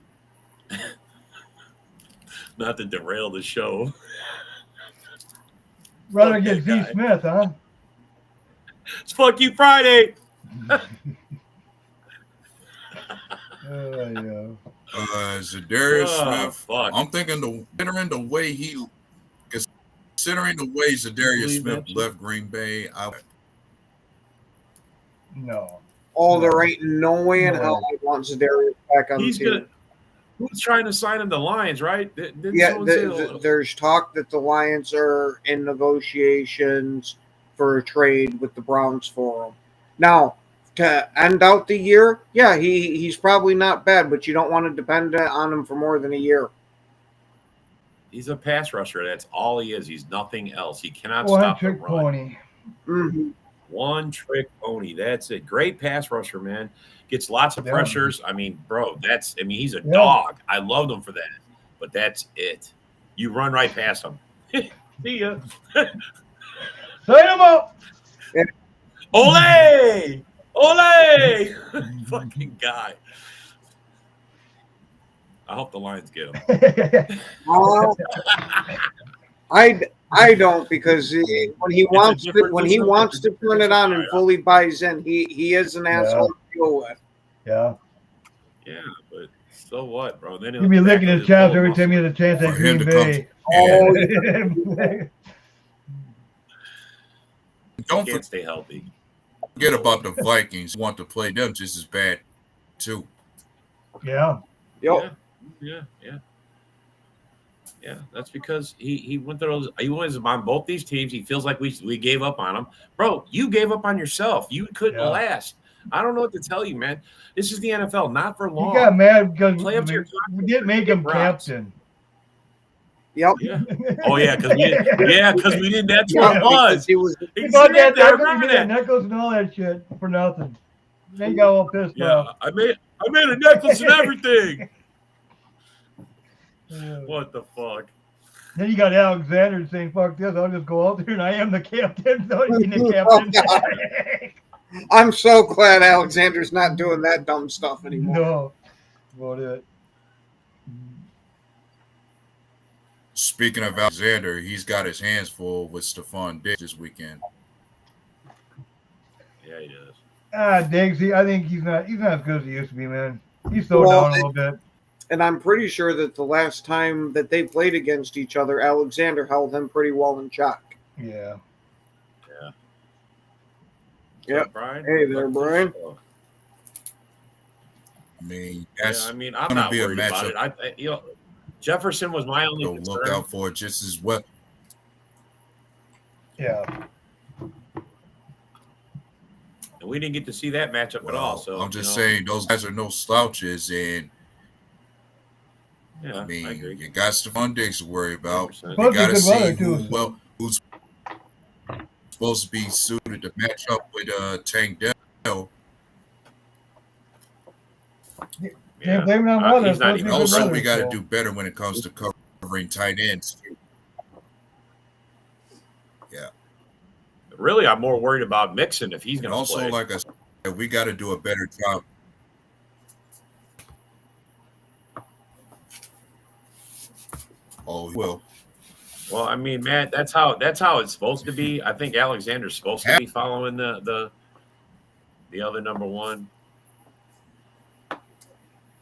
S11: Not to derail the show.
S6: Rather
S11: Fuck
S6: get
S11: that
S6: Z
S11: guy.
S6: Smith, huh?
S11: It's Fuck You Friday.
S6: Yeah.
S12: Zadarius
S11: Oh,
S12: Smith.
S11: fuck.
S12: I'm thinking considering the way Zadarius
S11: Believe
S12: Smith
S11: that shit?
S12: left Green Bay,
S6: No.
S10: Oh, there ain't no way in
S6: No
S10: hell
S6: way.
S10: he wants Darius back on
S11: He's
S10: the team.
S11: gonna. Who's trying to sign him to Lions, right? Didn't
S10: Yeah,
S11: someone say
S10: there's talk that the Lions are in negotiations for a trade with the Browns for him. Now, to end out the year, yeah, he's probably not bad, but you don't want to depend on him for more than a year.
S11: he's a pass rusher? That's all he is. He's nothing else. He cannot
S6: One
S11: stop the
S6: trick
S11: run.
S6: pony.
S10: Mm-hmm.
S11: One trick pony. That's it. Great pass rusher, man. Gets lots of
S6: Yeah.
S11: pressures. I mean, bro, he's a
S6: Yeah.
S11: dog. I loved him for that. But that's it. You run right past him. See ya.
S6: Sign him up.
S11: Ole! Ole! Fucking guy. I hope the Lions get him.
S10: I don't, because when he wants to turn it on and fully buys in, he is an asshole to deal with.
S6: Yeah.
S11: Yeah, but so what, bro? Then
S6: He'll be licking his chops every time he has a chance at
S12: For him
S6: Green
S12: to
S6: Bay.
S10: Oh,
S12: don't
S11: Can't stay healthy.
S12: forget about the Vikings. Want to play them just as bad too.
S6: Yeah.
S10: Yep.
S11: Yeah. That's because he went through those. He was on both these teams. He feels like we gave up on him, bro. You gave up on yourself. You couldn't last. I don't know what to tell you, man. This is the NFL, not for long.
S6: He got mad because
S11: Play up to your
S6: we didn't make him captain.
S10: Yep.
S11: Yeah. Oh yeah, because we didn't. That's what it was.
S10: He was.
S6: He bought that
S11: Exactly, I
S6: necklace,
S11: remember
S6: he made that
S11: that.
S6: necklace and all that shit for nothing. They got all pissed
S11: Yeah,
S6: off.
S11: I made a necklace and everything. What the fuck?
S6: Then you got Alexander saying, "Fuck this! I'll just go out there and I am the captain." So he's the captain.
S10: I'm so glad Alexander's not doing that dumb stuff anymore.
S6: No, about it.
S12: Speaking of Alexander, he's got his hands full with Stephon Diggs this weekend.
S11: Yeah, he does.
S6: Diggs. I think he's not as good as he used to be, man. He's slowed down a little bit.
S10: And I'm pretty sure that the last time that they played against each other, Alexander held him pretty well in check.
S6: Yeah.
S10: Yep.
S11: Brian?
S10: Hey there, Brian.
S12: I mean, that's
S11: I'm
S12: gonna
S11: not
S12: be a
S11: worried about
S12: matchup
S11: it. Jefferson was my only
S12: to
S11: concern.
S12: look out for just as well.
S6: Yeah.
S11: And we didn't get to see that matchup at all. So
S12: I'm just saying those guys are no slouches, and
S11: yeah,
S12: I mean,
S11: I agree.
S12: you got Stephon Diggs to worry about.
S11: 100%.
S12: You
S6: Plus,
S12: got to
S6: it's good
S12: see
S6: weather, too.
S12: who's supposed to be suited to match up with Tank Dell.
S6: Can't blame it on weather.
S11: He's not
S6: It's
S11: even
S6: supposed to be
S12: Also,
S6: good
S12: we got to
S6: weather,
S12: do better when it comes to covering tight ends. Yeah.
S11: Really, I'm more worried about Mixon if he's
S12: And
S11: going to
S12: also,
S11: play.
S12: like I said, we got to do a better job. Oh, he will.
S11: Well, I mean, man, that's how it's supposed to be. I think Alexander's supposed to be following the other number one.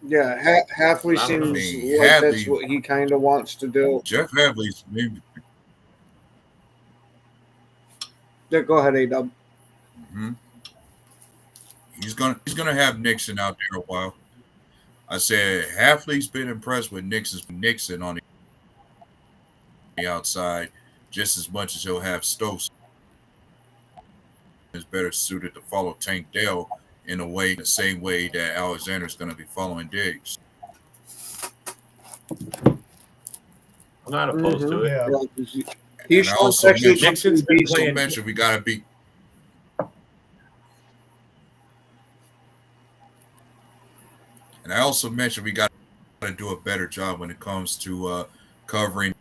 S10: Yeah, Halfley
S11: I don't
S10: seems
S12: know.
S10: like
S12: Hadley-
S10: that's what he kind of wants to do.
S12: Jeff Hadley's maybe.
S10: Yeah, go ahead, A-Dub.
S12: Mm-hmm. He's gonna have Nixon out there a while. I said Halfley's been impressed with Nixon on the outside just as much as he'll have Stokes. Is better suited to follow Tank Dell in the same way that Alexander's going to be following Diggs.
S11: I'm not opposed to it.
S6: Yeah.
S10: He's
S12: And I also
S11: Nixon's been playing.
S12: mentioned we got to be. And I also mentioned we got to do a better job when it comes to covering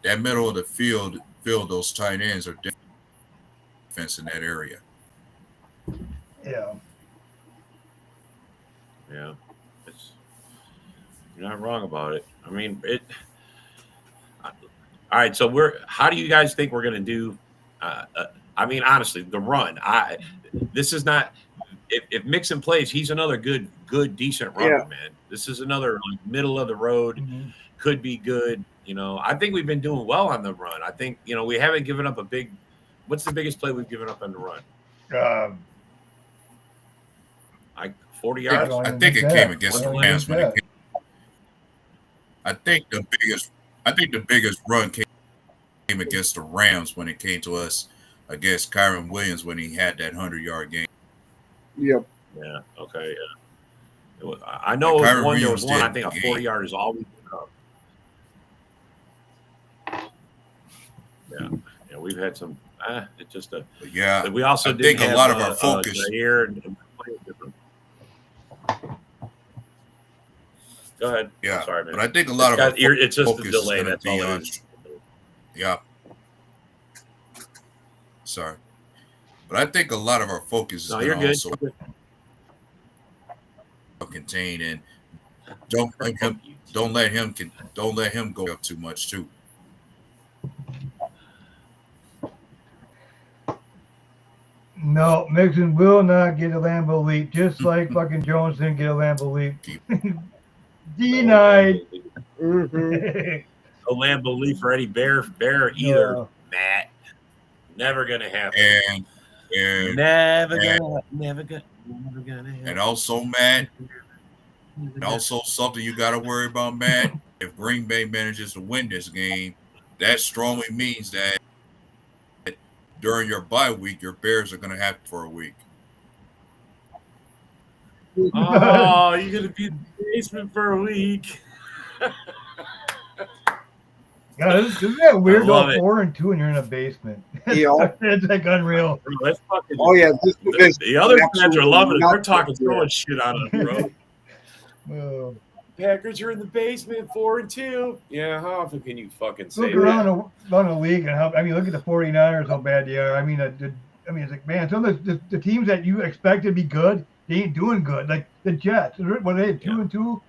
S12: that middle of the field. Those tight ends are defense in that area.
S6: Yeah.
S11: Yeah, you're not wrong about it. I mean, All right, so how do you guys think we're going to do? I mean, honestly, the run. This is not. If Mixon plays, he's another good, decent runner, man. This is another middle of the road, could be good. I think we've been doing well on the run. I think we haven't given up a big. What's the biggest play we've given up on the run? Like 40 yards.
S12: I think it came against the Rams when it came. I think the biggest run came against the Rams when it came to us against Kyron Williams when he had that 100-yard game.
S10: Yep.
S11: Yeah. Okay. Yeah. I know it was one. There was one. I think a 40-yard is all we put up. Yeah. We've had some. It's just a.
S12: Yeah.
S11: We also
S12: I think a lot of our focus
S11: here and different. Go ahead.
S12: Yeah.
S11: I'm sorry, man.
S12: But I think a lot of our
S11: it's just
S12: focus
S11: a delay.
S12: is
S11: That's all it is.
S12: Yeah. Sorry. But I think a lot of our focus is going to also contain and don't let him go up too much too.
S6: No, Mixon will not get a Lambeau leap, just like fucking Jones didn't get a Lambeau leap. Denied.
S11: No Lambeau leap for Eddie Bear either, Matt. Never gonna happen.
S12: And
S11: never gonna happen.
S12: And also, Matt, and also something you got to worry about, Matt. If Green Bay manages to win this game, that strongly means that during your bye week, your Bears are going to have for a week.
S11: Oh, you're going to be in the basement for a week.
S6: God, isn't that weird? Go 4-2 and you're in a basement.
S10: Yeah.
S6: It's like unreal.
S11: That's fucking,
S10: the
S11: other fans are loving it. They're talking so much shit on it, bro.
S6: Oh.
S11: Packers are in the basement, 4-2. Yeah, how often can you fucking say
S6: look around the league and look at the 49ers, how bad they are. It's like, man, some of the teams that you expect to be good, they ain't doing good. Like the Jets, what they 2-2 or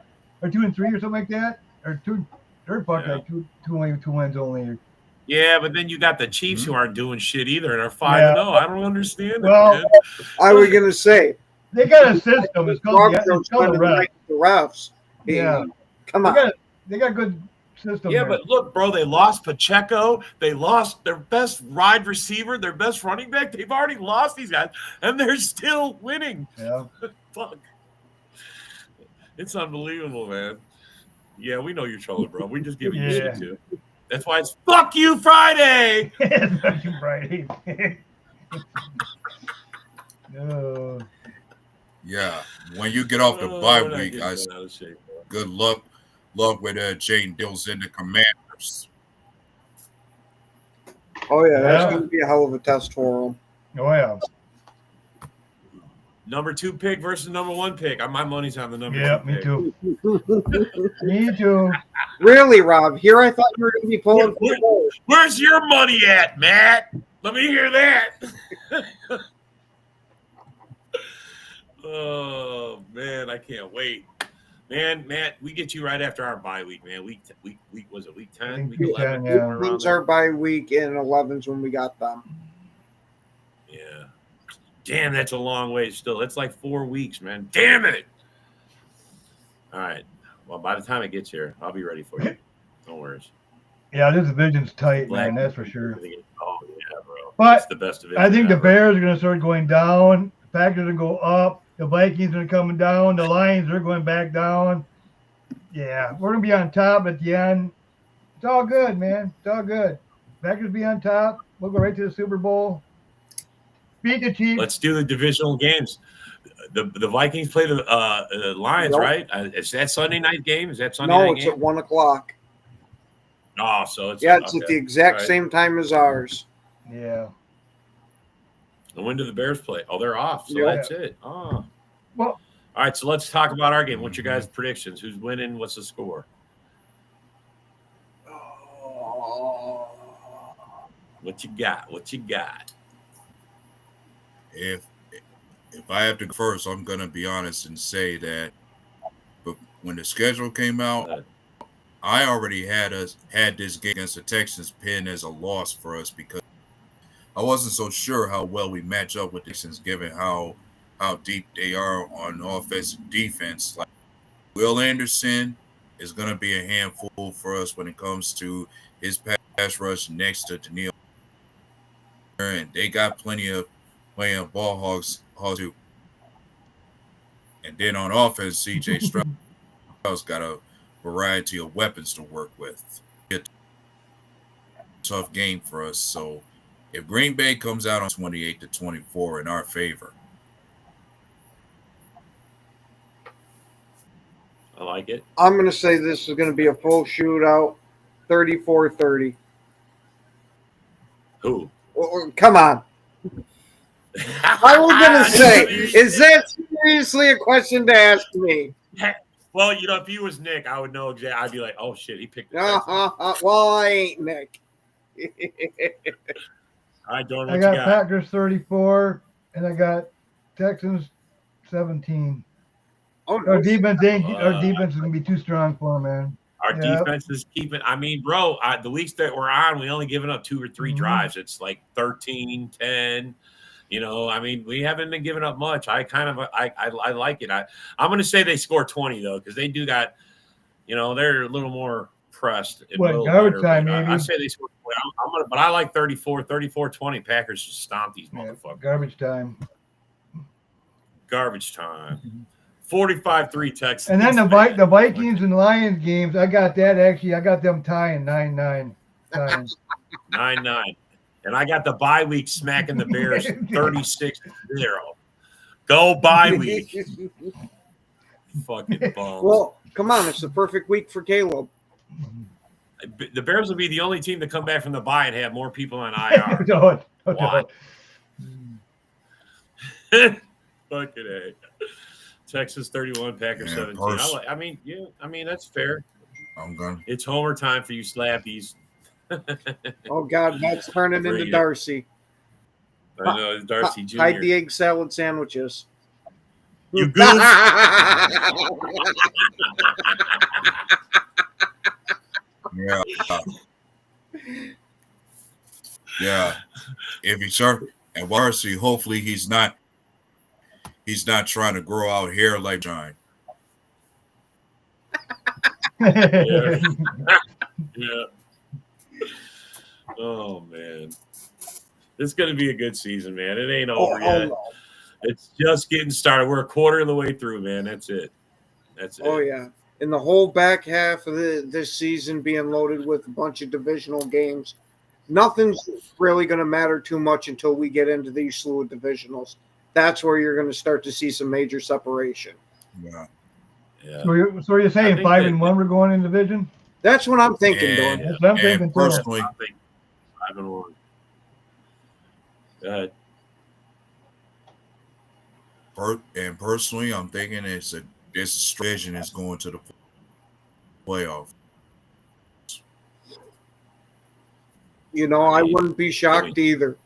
S6: 2-3 or something like that, or they're fucking like two wins only.
S11: Yeah, but then you got the Chiefs who aren't doing shit either and are 5-0. I don't understand it, man.
S10: I was gonna say
S6: they got a system. It's called the
S10: refs.
S6: Yeah,
S10: come on.
S6: They got good system.
S11: Yeah,
S6: there.
S11: but look, bro, they lost Pacheco. They lost their best wide receiver, their best running back. They've already lost these guys, and they're still winning.
S6: Yeah.
S11: Fuck. It's unbelievable, man. Yeah, we know you're trolling, bro. We just giving you shit too. That's why it's Fuck You Friday.
S6: Fuck You Friday. No.
S12: Yeah, when you get off the bye week, good luck with Jaden Dills in the Commanders.
S10: Oh yeah, that's going to be a hell of a test for him.
S6: Oh yeah.
S11: Number 2 pick versus number 1 pick. My money's on the number 2 pick.
S6: Me too. Me too.
S10: Really, Rob? Here I thought you were going to be pulling.
S11: Where's your money at, Matt? Let me hear that. Oh man, I can't wait. Man, Matt, we get you right after our bye week, man. Week was it week 10? Week 11?
S6: Yeah.
S10: Things are bye week and 11's when we got them.
S11: Yeah. Damn, that's a long way still. It's like 4 weeks, man. Damn it. All right. Well, by the time it gets here, I'll be ready for you. No worries.
S6: Yeah, this division's tight, man. That's for sure.
S11: Oh yeah, bro.
S6: But
S11: it's the best division.
S6: I think the Bears are going to start going down. The Packers are going to go up. The Vikings are coming down. The Lions are going back down. Yeah, we're going to be on top at the end. It's all good, man. It's all good. Packers be on top. We'll go right to the Super Bowl. Beat the Chiefs.
S11: Let's do the divisional games. The Vikings play the Lions, right? Is that Sunday night game? Is that Sunday night game?
S10: No, it's at 1 o'clock.
S11: Oh, so it's
S10: at the exact same time as ours.
S6: Yeah.
S11: And when do the Bears play? Oh, they're off. So that's it. Oh.
S6: Well,
S11: all right, so let's talk about our game. What's your guys' predictions? Who's winning? What's the score? What you got? What you got?
S12: If I have to go first, I'm gonna be honest and say that, but when the schedule came out, I already had this game against the Texans pinned as a loss for us because I wasn't so sure how well we match up with the Texans given how deep they are on offensive defense. Like Will Anderson is going to be a handful for us when it comes to his pass rush next to Daniil. And they got plenty of ball hogs too. And then on offense, CJ Stroud's got a variety of weapons to work with. It's a tough game for us. So if Green Bay comes out on 28-24 in our favor,
S11: I like it.
S10: I'm going to say this is going to be a full shootout, 34-30.
S11: Who?
S10: Come on. I was going to say, is that seriously a question to ask me?
S11: Well, if he was Nick, I would know exactly. I'd be like, oh, shit, he picked the
S10: Well, I ain't Nick.
S11: All right, Dorn,
S6: I
S11: what
S6: got
S11: you got?
S6: Packers 34, and I got Texans 17.
S10: Oh,
S6: Our defense is gonna be too strong for them, man.
S11: Our defense is keeping. I mean, bro, the weeks that we're on, we only given up 2 or 3 drives. It's like 13, 10. I mean, we haven't been giving up much. I like it. I'm going to say they score 20 though, because they do got, they're a little more pressed.
S6: Garbage time, maybe.
S11: I say they score 20. But I like 34-20. Packers just stomp these motherfuckers.
S6: Garbage time.
S11: Garbage time. 45-3 Texas.
S6: And then the Vikings and Lions games, I got that actually. I got them tying 9-9.
S11: 9-9. And I got the bye week smacking the Bears 36-0. Go bye week. Fucking bums.
S10: Well, come on. It's the perfect week for Caleb.
S11: The Bears will be the only team to come back from the bye and have more people on IR. Why? Fucking A. Texas 31, Packers 17. I mean, that's fair.
S12: I'm going.
S11: It's homer time for you slappies.
S10: Oh, God, that's turning into Darcy.
S11: I know, it's Darcy Jr.
S10: Hide the egg salad sandwiches.
S11: You goof.
S12: Yeah. If he's sharp and Darcy, hopefully he's not trying to grow out hair like John.
S11: Yeah. Yeah. Oh man, it's gonna be a good season, man. It ain't over yet.
S10: No.
S11: It's just getting started. We're a quarter of the way through, man. That's it.
S10: Oh yeah, and the whole back half of this season being loaded with a bunch of divisional games. Nothing's really going to matter too much until we get into these slew of divisionals. That's where you're going to start to see some major separation.
S12: Yeah.
S6: So you're saying 5-1 we're going in division?
S10: That's what I'm thinking, Dawn.
S6: That's what I'm thinking.
S12: Personally,
S11: 5-1. Go ahead.
S12: Personally, I'm thinking this division is going to the playoff.
S10: I wouldn't be shocked either.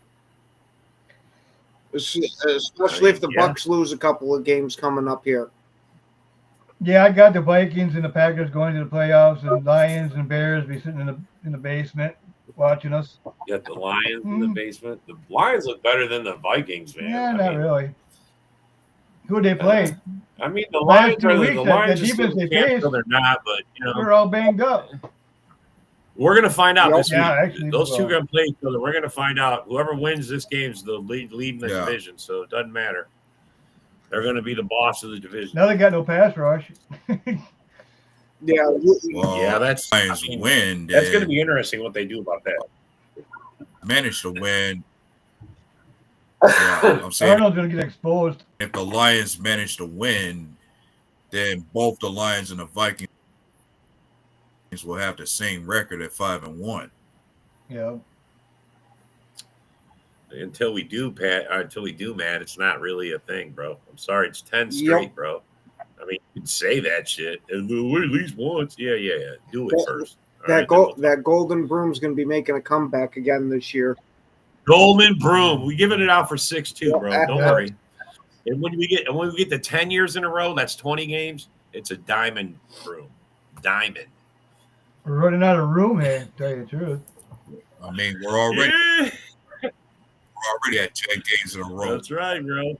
S10: Especially if the Bucks lose a couple of games coming up here.
S6: Yeah, I got the Vikings and the Packers going to the playoffs, and Lions and Bears be sitting in the basement watching us.
S11: You got the Lions in the basement. The Lions look better than the Vikings, man.
S6: Yeah, not really. Who they play?
S11: I mean, the Lions are the
S6: Lions.
S11: The defense they face, they're not, but
S6: they're all banged up.
S11: We're going to find out this week.
S6: Actually,
S11: those two are going to play each other. We're going to find out. Whoever wins this game is the lead in the division, so it doesn't matter. They're going to be the boss of the division.
S6: Now they got no pass rush.
S11: That's
S12: Lions win.
S11: That's going to be interesting what they do about that.
S12: Manage to win. Yeah, I'm saying
S6: Arnold's going to get exposed.
S12: If the Lions manage to win, then both the Lions and the Vikings will have the same record at 5-1.
S6: Yeah.
S11: Until we do, Matt, it's not really a thing, bro. I'm sorry, it's 10 straight, bro. I mean, you can say that shit at least once. Yeah. Do it first.
S10: That golden broom's going to be making a comeback again this year.
S11: Golden broom. We giving it out for 6-2, bro. Don't worry. And when we get to 10 years in a row, that's 20 games. It's a diamond broom. Diamond.
S6: We're running out of room here, to tell you the truth.
S12: I mean, we're already at 10 games in a row.
S11: That's right, bro.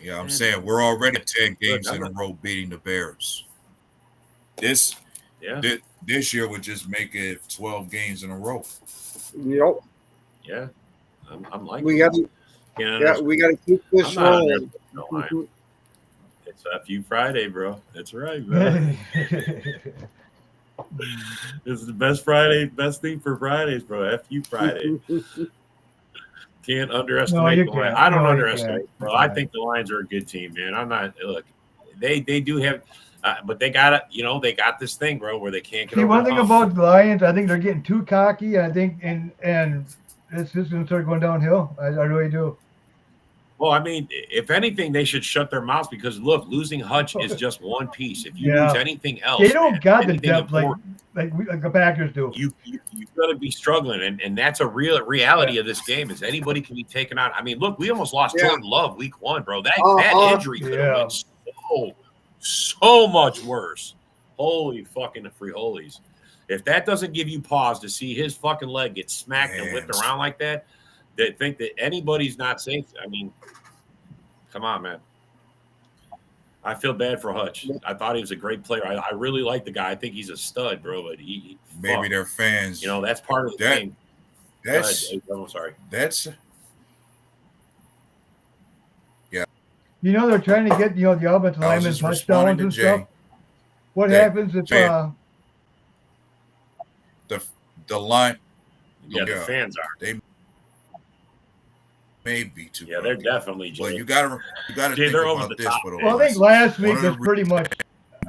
S12: Yeah, I'm saying we're already at 10 games
S11: Look,
S12: in a row beating the Bears. This year would just make it 12 games in a row.
S10: Yep.
S11: Yeah, I'm like
S10: we got to. Yeah, we got to keep this rolling.
S11: It's FU Friday, bro. That's right, bro. This is the best thing for Fridays, bro. FU Friday. Can't underestimate the Lions. I don't underestimate, bro. I think the Lions are a good team, man. I'm not. Look, they do have, but they got it. You know, they got this thing, bro, where they can't get.
S6: See, one thing about the Lions, I think they're getting too cocky. I think, and it's just going to start going downhill. I really do.
S11: Well, I mean, if anything, they should shut their mouths because look, losing Hutch is just one piece. If you lose anything else,
S6: they don't got the depth like the Packers do.
S11: You've got to be struggling, and that's a real reality of this game. Is anybody can be taken out? I mean, look, we almost lost Jordan Love week 1, bro. That injury could have been so much worse. Holy fucking friholies! If that doesn't give you pause to see his fucking leg get smacked and whipped around like that, they think that anybody's not safe. I mean, come on, man. I feel bad for Hutch. I thought he was a great player. I really like the guy. I think he's a stud, bro. But
S12: maybe they're fans.
S11: You know, that's part of the game. I'm sorry.
S12: Yeah.
S6: You know, they're trying to get the offensive linemen touchdowns and stuff. What happens if
S12: the line?
S11: Yeah, the fans are.
S12: They may be too.
S11: Yeah, they're definitely.
S12: Well, you gotta think about this.
S6: Well, I think last week was pretty much.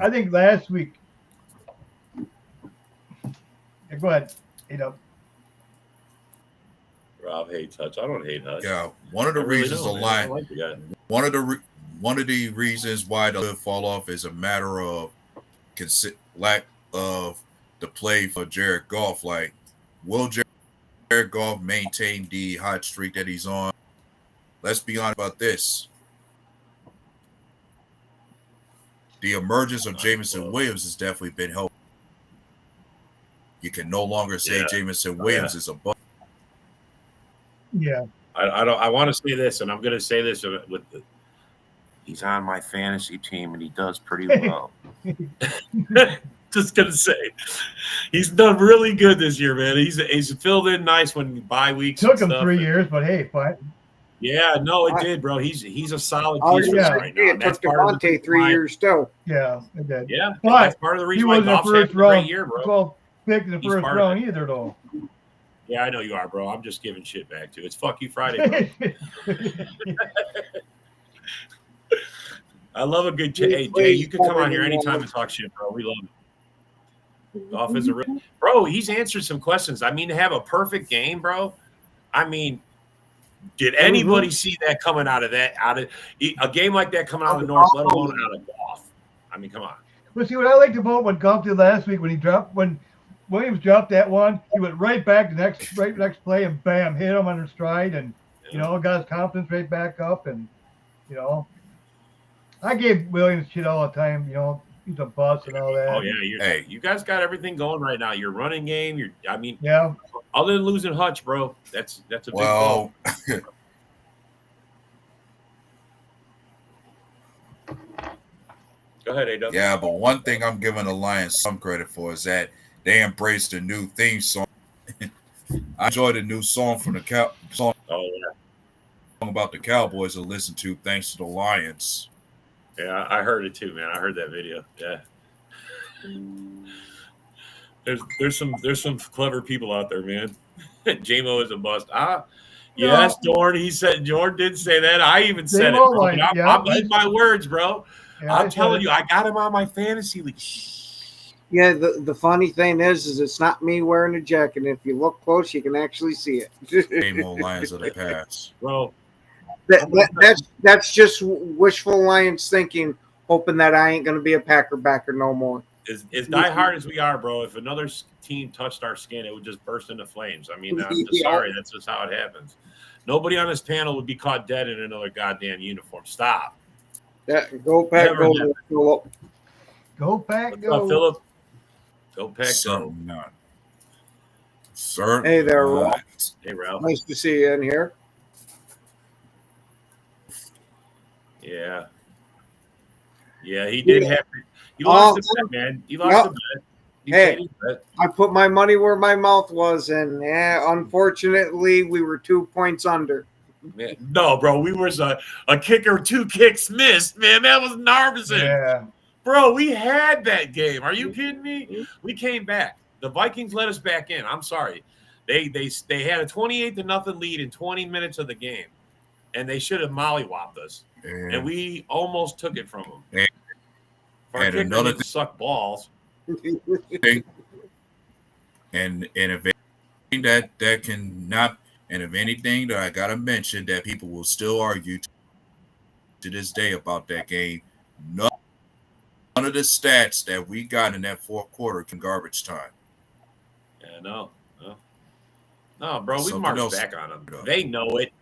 S6: I think last week. Yeah, go ahead,
S11: Rob hates Hutch. I don't hate Hutch.
S12: Yeah, one of the reasons the line. One of the reasons why the fall off is a matter of lack of the play for Jared Goff. Like, will Jared Goff maintain the hot streak that he's on? Let's be honest about this. The emergence of Jameson Williams has definitely been helpful. You can no longer say Jameson Williams is a bust.
S6: Yeah.
S11: I want to say this, and I'm going to say this he's on my fantasy team, and he does pretty well. Just going to say. He's done really good this year, man. He's filled in nice when bye weeks.
S6: Took him 3 years, but hey, fine.
S11: Yeah, no, it did, bro. He's a solid piece right now.
S10: It took Devontae 3 years too.
S6: Yeah, it did.
S11: Yeah,
S6: but
S11: that's part of the reason
S6: why
S11: Goff's
S6: having a
S11: great year, bro.
S6: 12 pick in the first round either, though.
S11: Yeah, I know you are, bro. I'm just giving shit back to you. It's fuck you Friday, bro. I love a good Hey, Jay, you can come on here anytime and talk shit, bro. We love it. Goff is a real bro. He's answered some questions. I mean, to have a perfect game, bro. I mean, did anybody see that coming out of a game like that coming out of the North, let alone out of Goff? I mean, come on.
S6: But see what I liked about what Goff did last week when Williams dropped that one, he went right back to next play and bam, hit him under stride and got his confidence right back up and I gave Williams shit all the time, he's a bust and all that.
S11: Oh yeah, you guys got everything going right now. Your running game,
S6: yeah.
S11: Other than losing Hutch, bro, that's a big blow. Go ahead, AW.
S12: Yeah, but one thing I'm giving the Lions some credit for is that they embraced the new theme song. I enjoyed the new song from the song about the Cowboys to listen to thanks to the Lions.
S11: Yeah, I heard it too, man. I heard that video. Yeah. There's some clever people out there, man. J-Mo is a bust. Yes, Dorn. He said Jordan did say that. I even said it, bro. I'm eating my words, bro. Yeah, I'm telling you, I got him on my fantasy league.
S10: Yeah, the funny thing is it's not me wearing a jacket. If you look close, you can actually see it.
S12: J-Mo Lions of the past,
S11: bro.
S10: That's just wishful Lions thinking, hoping that I ain't going to be a Packer backer no more.
S11: As diehard as we are, bro, if another team touched our skin, it would just burst into flames. I mean, I'm just sorry. That's just how it happens. Nobody on this panel would be caught dead in another goddamn uniform. Stop.
S10: Yeah, go Pack, go.
S6: Go Pack,
S11: go. Philip. Go Pack, go.
S12: Certainly not. Certainly.
S10: Hey there, Ralph.
S11: Hey, Ralph.
S10: Nice to see you in here.
S11: Yeah. Yeah, he did have. He lost the bet, man. He lost the bet.
S10: Hey, I put my money where my mouth was, and unfortunately, we were 2 points under.
S11: Man, no, bro, we was a kicker, 2 kicks missed, man. That was nervous.
S6: Yeah.
S11: Bro, we had that game. Are you kidding me? We came back. The Vikings let us back in. I'm sorry. They had a 28-0 lead in 20 minutes of the game, and they should have mollywopped us. And we almost took it from them.
S12: And another thing,
S11: suck balls.
S12: and if anything that cannot, and if anything that I gotta mention that people will still argue to this day about that game, none of the stats that we got in that fourth quarter can garbage time.
S11: Yeah, no, bro, we marched back on them. They know it.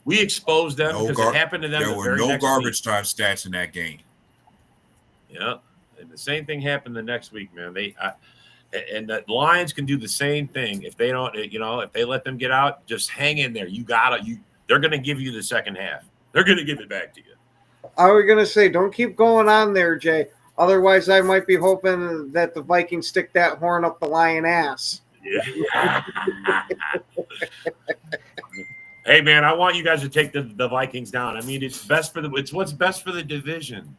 S11: We exposed them because it happened to them.
S12: There were no garbage time stats in that game.
S11: Yeah, and the same thing happened the next week, man. And the Lions can do the same thing if they don't. If they let them get out, just hang in there. They're going to give you the second half. They're going to give it back to you.
S10: I was going to say, don't keep going on there, Jay. Otherwise, I might be hoping that the Vikings stick that horn up the lion ass.
S11: Yeah. Hey, man, I want you guys to take the Vikings down. I mean, it's what's best for the division.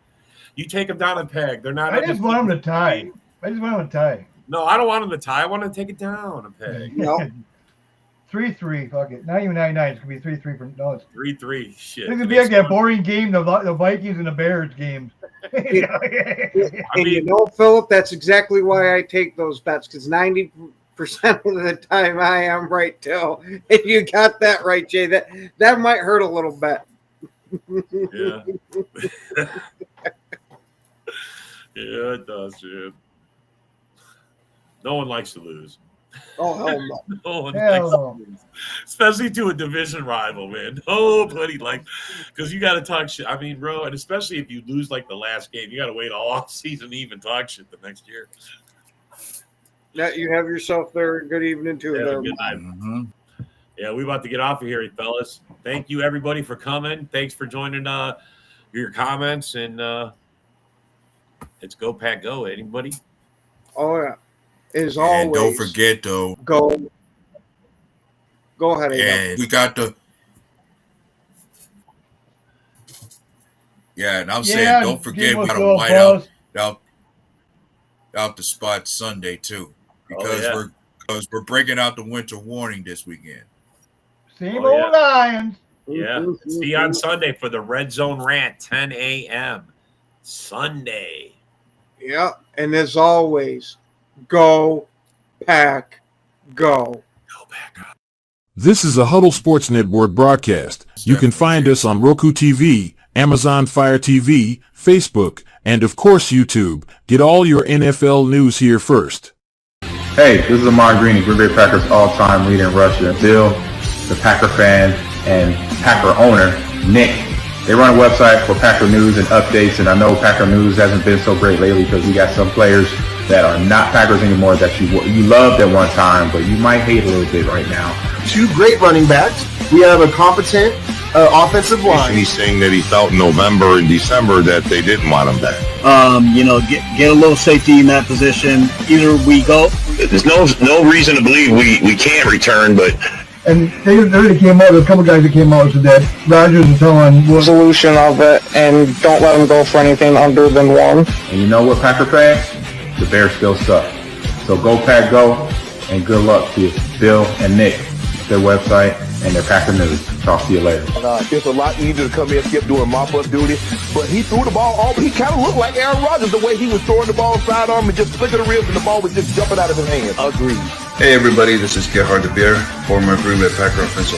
S11: You take them down a peg. They're not.
S6: I just want them to tie.
S11: No, I don't want them to tie. I want them to take it down a peg.
S10: No.
S6: 3-3. Fuck it. Not even 9-9. It's gonna be 3-3. No, it's
S11: 3-3. Shit.
S6: It's gonna be like that boring game, the Vikings and the Bears games.
S10: And you know, Philip, that's exactly why I take those bets, because 90% of the time I am right too. And you got that right, Jay. That might hurt a little bit.
S11: Yeah. Yeah, it does, dude. No one likes to lose.
S10: Oh, hell no.
S11: No one likes to lose. Especially to a division rival, man. Nobody likes, because you got to talk shit. I mean, bro, and especially if you lose like the last game, you got to wait all off season to even talk shit the next year.
S10: Yeah, you have yourself there. Good evening, too.
S11: Yeah, good night. Mm-hmm. Yeah, we about to get off of here, fellas. Thank you, everybody, for coming. Thanks for joining your comments, and it's Go Pack Go. Anybody?
S10: Oh, yeah. As always.
S12: And don't forget, though.
S10: Go ahead, Adam.
S12: And we got the. Yeah, and I'm saying, don't forget we got to white out the spot Sunday too, because we're breaking out the winter warning this weekend.
S6: Same old Lions.
S11: Yeah, see you on Sunday for the Red Zone Rant, 10 a.m. Sunday.
S10: Yeah, and as always, Go Pack Go.
S11: Go Pack Go.
S1: This is a Huddle Sports Network broadcast. You can find us on Roku TV, Amazon Fire TV, Facebook, and of course YouTube. Get all your NFL news here first.
S2: Hey, this is Ahman Green, Green Bay Packers all-time leader in Russia. Bill, the Packer fan and Packer owner, Nick. They run a website for Packer news and updates, and I know Packer news hasn't been so great lately because we got some players that are not Packers anymore that you loved at one time, but you might hate a little bit right now.
S3: 2 great running backs. We have a competent offensive line.
S4: He's saying that he felt in November and December that they didn't want him back.
S5: Get a little safety in that position. Either we go.
S4: There's no reason to believe we can't return, but.
S6: And they already came out. There's a couple guys that came out and said that Rodgers is telling
S7: solution of it, and don't let them go for anything under than 1.
S2: And you know what, Packer fans? The Bears still suck. So go Pack Go, and good luck to Bill and Nick, their website, and their Packer news. Talk to you later.
S8: It's a lot easier to come in and skip doing mop-up duty, but he threw the ball he kind of looked like Aaron Rodgers the way he was throwing the ball sidearm and just flicking the ribs and the ball was just jumping out of his hands.
S9: Agreed. Hey everybody, this is Gerhard de Beer, former Green Bay Packer offensive